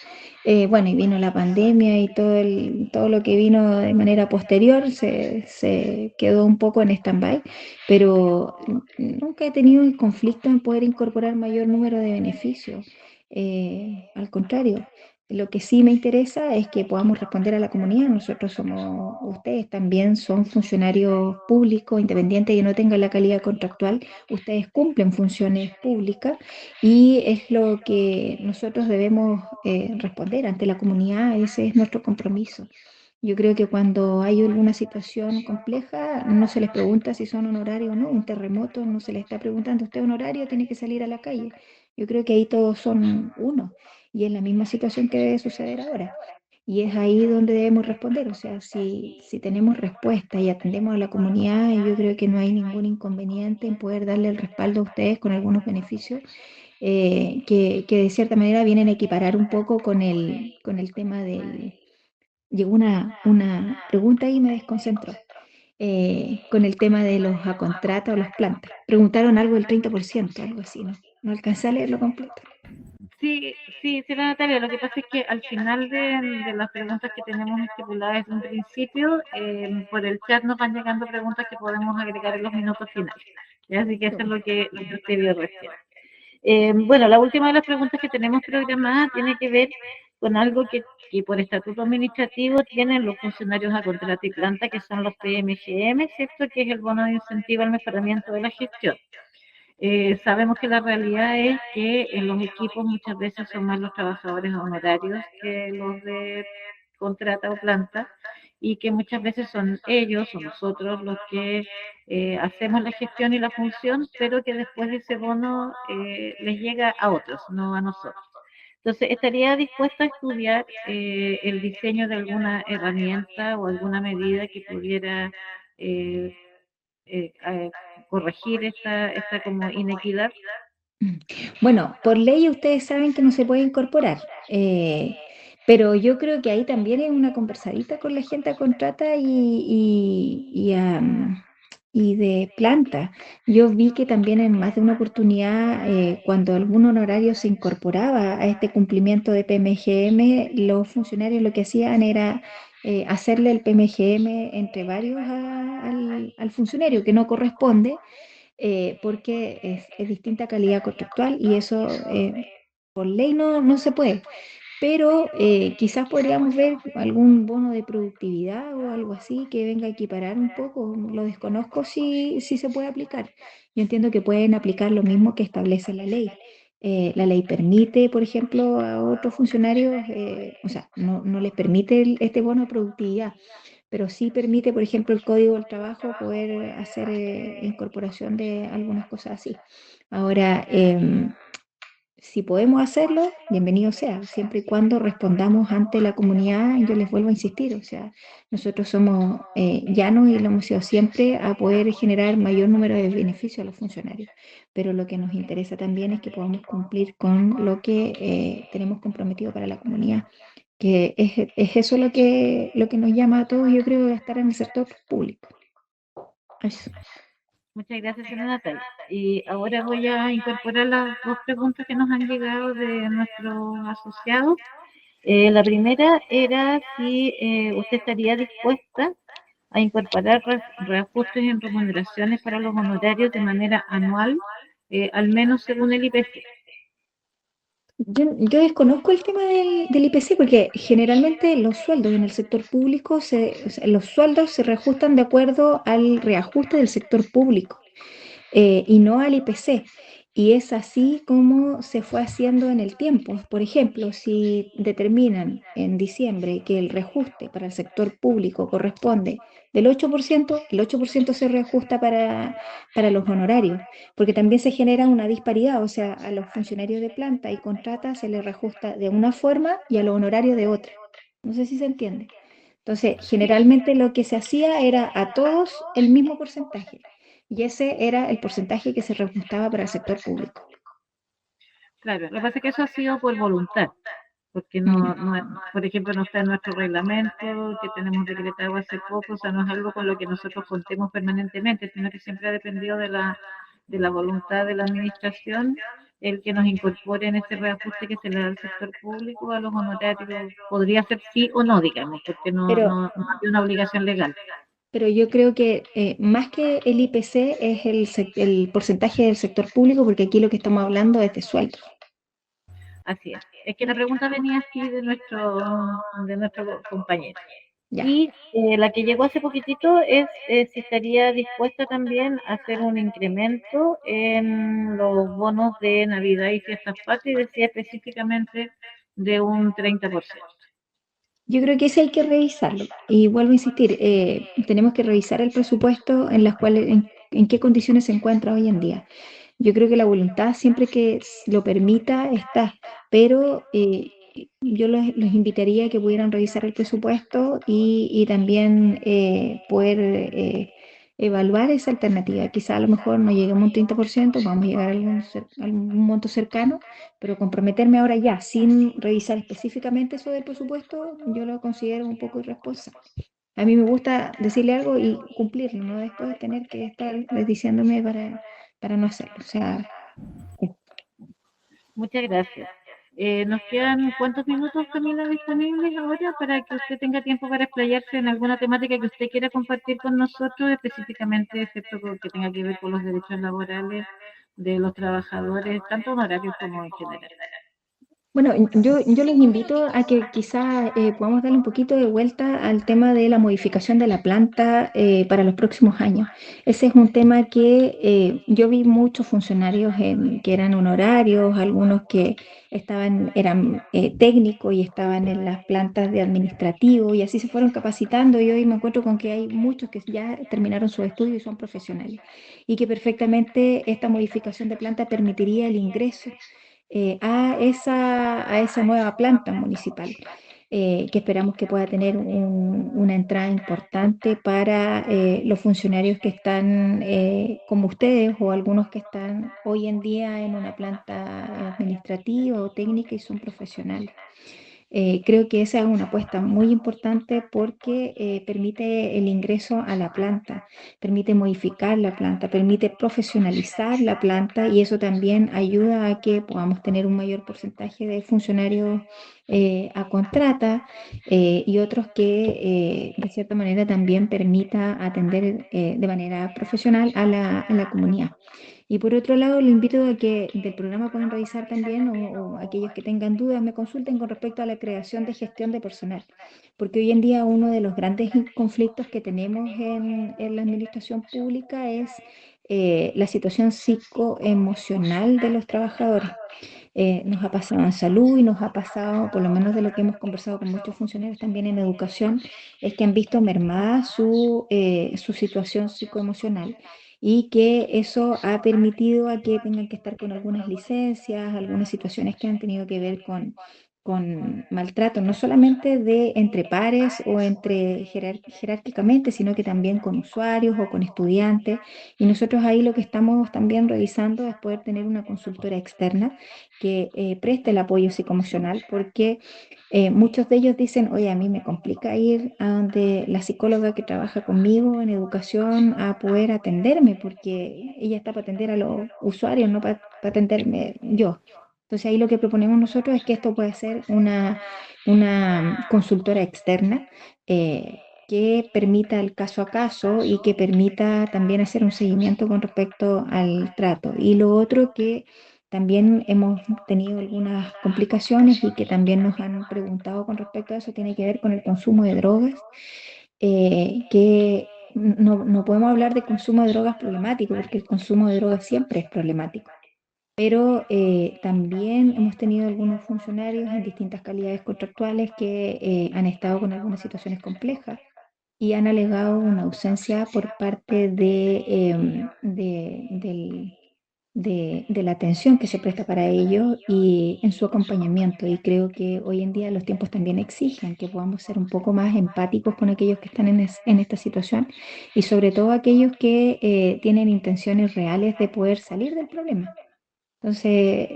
Bueno, y vino la pandemia y todo lo que vino de manera posterior se quedó un poco en stand-by, pero nunca he tenido el conflicto en poder incorporar mayor número de beneficios. Al contrario, lo que sí me interesa es que podamos responder a la comunidad. Nosotros somos, ustedes también son funcionarios públicos, independientes que no tengan la calidad contractual, ustedes cumplen funciones públicas y es lo que nosotros debemos responder ante la comunidad, ese es nuestro compromiso. Yo creo que cuando hay alguna situación compleja, no se les pregunta si son honorarios o no. Un terremoto no se les está preguntando, ¿usted es honorario? Tiene que salir a la calle. Yo creo que ahí todos son uno. Y es la misma situación que debe suceder ahora. Y es ahí donde debemos responder. O sea, si tenemos respuesta y atendemos a la comunidad, yo creo que no hay ningún inconveniente en poder darle el respaldo a ustedes con algunos beneficios que de cierta manera vienen a equiparar un poco con el tema del. Llegó una pregunta y me desconcentró. Con el tema de los a contrata o las plantas. Preguntaron algo del 30%, algo así, ¿no? No alcancé a leerlo completo. Sí, sí, señora Natalia, lo que pasa es que al final de las preguntas que tenemos estipuladas desde un principio, por el chat nos van llegando preguntas que podemos agregar en los minutos finales. ¿Ya? Así que eso es lo que usted vio recién. Bueno, la última de las preguntas que tenemos programada tiene que ver con algo que por estatuto administrativo tienen los funcionarios a contrata y planta, que son los PMGM, ¿cierto? Que es el bono de incentivo al mejoramiento de la gestión. Sabemos que la realidad es que en los equipos muchas veces son más los trabajadores honorarios que los de contrata o planta y que muchas veces son ellos o nosotros los que hacemos la gestión y la función, pero que después ese bono les llega a otros, no a nosotros. Entonces, ¿estaría dispuesta a estudiar el diseño de alguna herramienta o alguna medida que pudiera eh, corregir esta como inequidad? Bueno, por ley ustedes saben que no se puede incorporar, pero yo creo que ahí también es una conversadita con la gente a contrata y de planta. Yo vi que también en más de una oportunidad, cuando algún honorario se incorporaba a este cumplimiento de PMGM, los funcionarios lo que hacían era hacerle el PMGM entre varios al funcionario, que no corresponde porque es distinta calidad contractual y eso por ley no se puede. Pero quizás podríamos ver algún bono de productividad o algo así que venga a equiparar un poco. Lo desconozco si se puede aplicar. Yo entiendo que pueden aplicar lo mismo que establece la ley. La ley permite, por ejemplo, a otros funcionarios, o sea, no les permite este bono de productividad, pero sí permite, por ejemplo, el Código del Trabajo poder hacer incorporación de algunas cosas así. Ahora, si podemos hacerlo, bienvenido sea, siempre y cuando respondamos ante la comunidad, yo les vuelvo a insistir, o sea, nosotros somos llanos y lo hemos sido siempre a poder generar mayor número de beneficios a los funcionarios, pero lo que nos interesa también es que podamos cumplir con lo que tenemos comprometido para la comunidad, que es eso lo que nos llama a todos, yo creo, a estar en el sector público. Eso. Muchas gracias, señora Natalia. Y ahora voy a incorporar las dos preguntas que nos han llegado de nuestros asociados. La primera era si usted estaría dispuesta a incorporar reajustes en remuneraciones para los honorarios de manera anual, al menos según el IPC. Yo desconozco el tema del IPC porque generalmente los sueldos en el sector público, o sea, los sueldos se reajustan de acuerdo al reajuste del sector público y no al IPC. Y es así como se fue haciendo en el tiempo. Por ejemplo, si determinan en diciembre que el reajuste para el sector público corresponde del 8%, el 8% se reajusta para los honorarios, porque también se genera una disparidad, o sea, a los funcionarios de planta y contrata se les reajusta de una forma y a los honorarios de otra. No sé si se entiende. Entonces, generalmente lo que se hacía era a todos el mismo porcentaje. Y ese era el porcentaje que se reajustaba para el sector público. Claro, lo que pasa es que eso ha sido por voluntad, porque por ejemplo, no está en nuestro reglamento, que tenemos decretado hace poco, o sea, no es algo con lo que nosotros contemos permanentemente, sino que siempre ha dependido de la voluntad de la administración el que nos incorpore en ese reajuste que se le da al sector público a los honorarios. Podría ser sí o no, digamos, porque no hay una obligación legal. Pero yo creo que más que el IPC es el porcentaje del sector público, porque aquí lo que estamos hablando es de sueldo. Así es. Es que la pregunta venía así de nuestro compañero. Ya. Y la que llegó hace poquitito es si estaría dispuesta también a hacer un incremento en los bonos de Navidad y Fiestas Patrias, y decía específicamente de un 30%. Yo creo que ese hay que revisarlo. Y vuelvo a insistir, tenemos que revisar el presupuesto en las cuales, en qué condiciones se encuentra hoy en día. Yo creo que la voluntad, siempre que lo permita, está, pero yo los invitaría a que pudieran revisar el presupuesto y también poder evaluar esa alternativa. Quizá a lo mejor no lleguemos a un 30%, vamos a llegar a algún monto cercano, pero comprometerme ahora ya, sin revisar específicamente eso del presupuesto, yo lo considero un poco irresponsable. A mí me gusta decirle algo y cumplirlo, no después tener que estar diciéndome para no hacerlo. O sea, Muchas gracias. Nos quedan ¿cuántos minutos, Camila, disponibles ahora para que usted tenga tiempo para explayarse en alguna temática que usted quiera compartir con nosotros, específicamente, excepto que tenga que ver con los derechos laborales de los trabajadores, tanto honorarios como en general? bueno, yo les invito a que quizá podamos darle un poquito de vuelta al tema de la modificación de la planta para los próximos años. Ese es un tema que yo vi muchos funcionarios que eran honorarios, algunos que eran técnicos y estaban en las plantas de administrativo y así se fueron capacitando y hoy me encuentro con que hay muchos que ya terminaron sus estudios y son profesionales y que perfectamente esta modificación de planta permitiría el ingreso a esa nueva planta municipal, que esperamos que pueda tener una entrada importante para los funcionarios que están como ustedes o algunos que están hoy en día en una planta administrativa o técnica y son profesionales. Creo que esa es una apuesta muy importante porque permite el ingreso a la planta, permite modificar la planta, permite profesionalizar la planta y eso también ayuda a que podamos tener un mayor porcentaje de funcionarios a contrata y otros que de cierta manera también permita atender de manera profesional a la comunidad. Y por otro lado, le invito a que del programa puedan revisar también o aquellos que tengan dudas me consulten con respecto a la creación de gestión de personal, porque hoy en día uno de los grandes conflictos que tenemos en la administración pública es la situación psicoemocional de los trabajadores. Nos ha pasado en salud y nos ha pasado, por lo menos de lo que hemos conversado con muchos funcionarios también en educación, es que han visto mermada su situación psicoemocional y que eso ha permitido a que tengan que estar con algunas licencias, algunas situaciones que han tenido que ver con maltrato, no solamente de entre pares o entre jerárquicamente, sino que también con usuarios o con estudiantes. Y nosotros ahí lo que estamos también revisando es poder tener una consultora externa que preste el apoyo psicoemocional, porque muchos de ellos dicen, oye, a mí me complica ir a donde la psicóloga que trabaja conmigo en educación a poder atenderme, porque ella está para atender a los usuarios, no para atenderme yo. Entonces ahí lo que proponemos nosotros es que esto puede ser una consultora externa que permita el caso a caso y que permita también hacer un seguimiento con respecto al trato. Y lo otro que también hemos tenido algunas complicaciones y que también nos han preguntado con respecto a eso, tiene que ver con el consumo de drogas, que no podemos hablar de consumo de drogas problemático, porque el consumo de drogas siempre es problemático. Pero también hemos tenido algunos funcionarios en distintas calidades contractuales que han estado con algunas situaciones complejas y han alegado una ausencia por parte de la atención que se presta para ellos y en su acompañamiento. Y creo que hoy en día los tiempos también exigen que podamos ser un poco más empáticos con aquellos que están en esta situación y sobre todo aquellos que tienen intenciones reales de poder salir del problema. Entonces,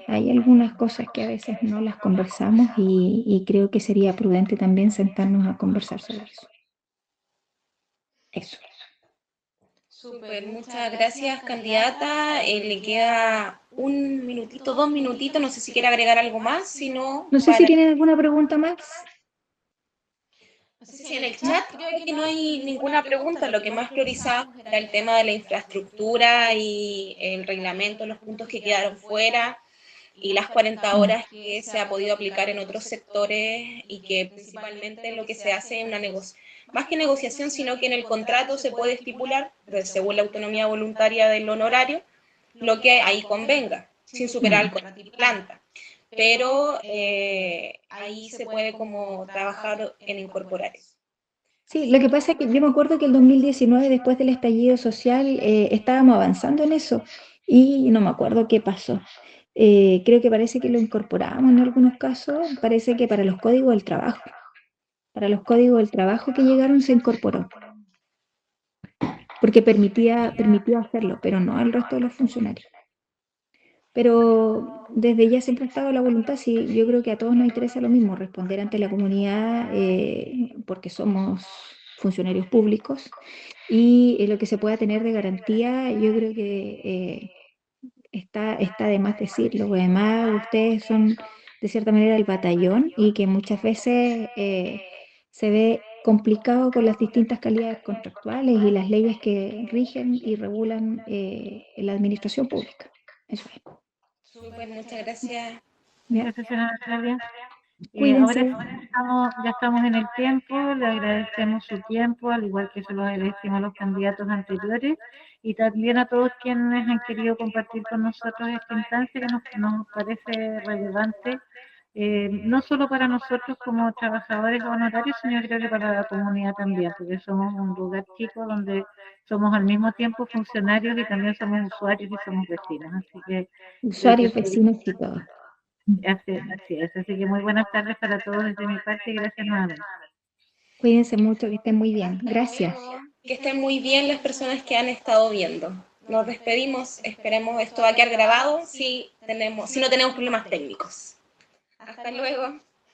hay algunas cosas que a veces no las conversamos y creo que sería prudente también sentarnos a conversar sobre eso. Eso. Súper, muchas gracias, candidata. Le queda un minutito, 2 minutitos. No sé si quiere agregar algo más, si no, No sé si tienen alguna pregunta más. No sé si en el chat creo que no hay ninguna pregunta. Lo que más priorizamos era el tema de la infraestructura y el reglamento, los puntos que quedaron fuera y las 40 horas que se ha podido aplicar en otros sectores y que principalmente lo que se hace es una negociación, más que negociación, sino que en el contrato se puede estipular, según la autonomía voluntaria del honorario, lo que ahí convenga, sin superar el contrato y planta. Pero ahí se puede como trabajar en incorporar eso. Sí, lo que pasa es que yo me acuerdo que el 2019, después del estallido social, estábamos avanzando en eso y no me acuerdo qué pasó. Creo que parece que lo incorporamos en algunos casos, parece que para los códigos del trabajo. Para los códigos del trabajo que llegaron se incorporó, porque permitía hacerlo, pero no al resto de los funcionarios. Pero desde ya siempre ha estado la voluntad, sí, yo creo que a todos nos interesa lo mismo, responder ante la comunidad, porque somos funcionarios públicos, y lo que se pueda tener de garantía, yo creo que está de más decirlo, porque además ustedes son de cierta manera el batallón y que muchas veces se ve complicado con las distintas calidades contractuales y las leyes que rigen y regulan la administración pública. Eso es. Súper, muchas gracias. Gracias, señora Natalia. Cuídense. Ahora ya estamos en el tiempo, le agradecemos su tiempo, al igual que se lo agradecemos a los candidatos anteriores y también a todos quienes han querido compartir con nosotros esta instancia que nos parece relevante, no solo para nosotros como trabajadores honorarios, sino creo que para la comunidad también, porque somos un lugar chico donde somos al mismo tiempo funcionarios y también somos usuarios y somos vecinos, así que Usuarios, vecinos y todo. así es, así que muy buenas tardes para todos desde mi parte y gracias nuevamente. Cuídense mucho, que estén muy bien. Gracias. Que estén muy bien las personas que han estado viendo. Nos despedimos, esperemos esto va a quedar grabado si no tenemos problemas técnicos. Hasta luego.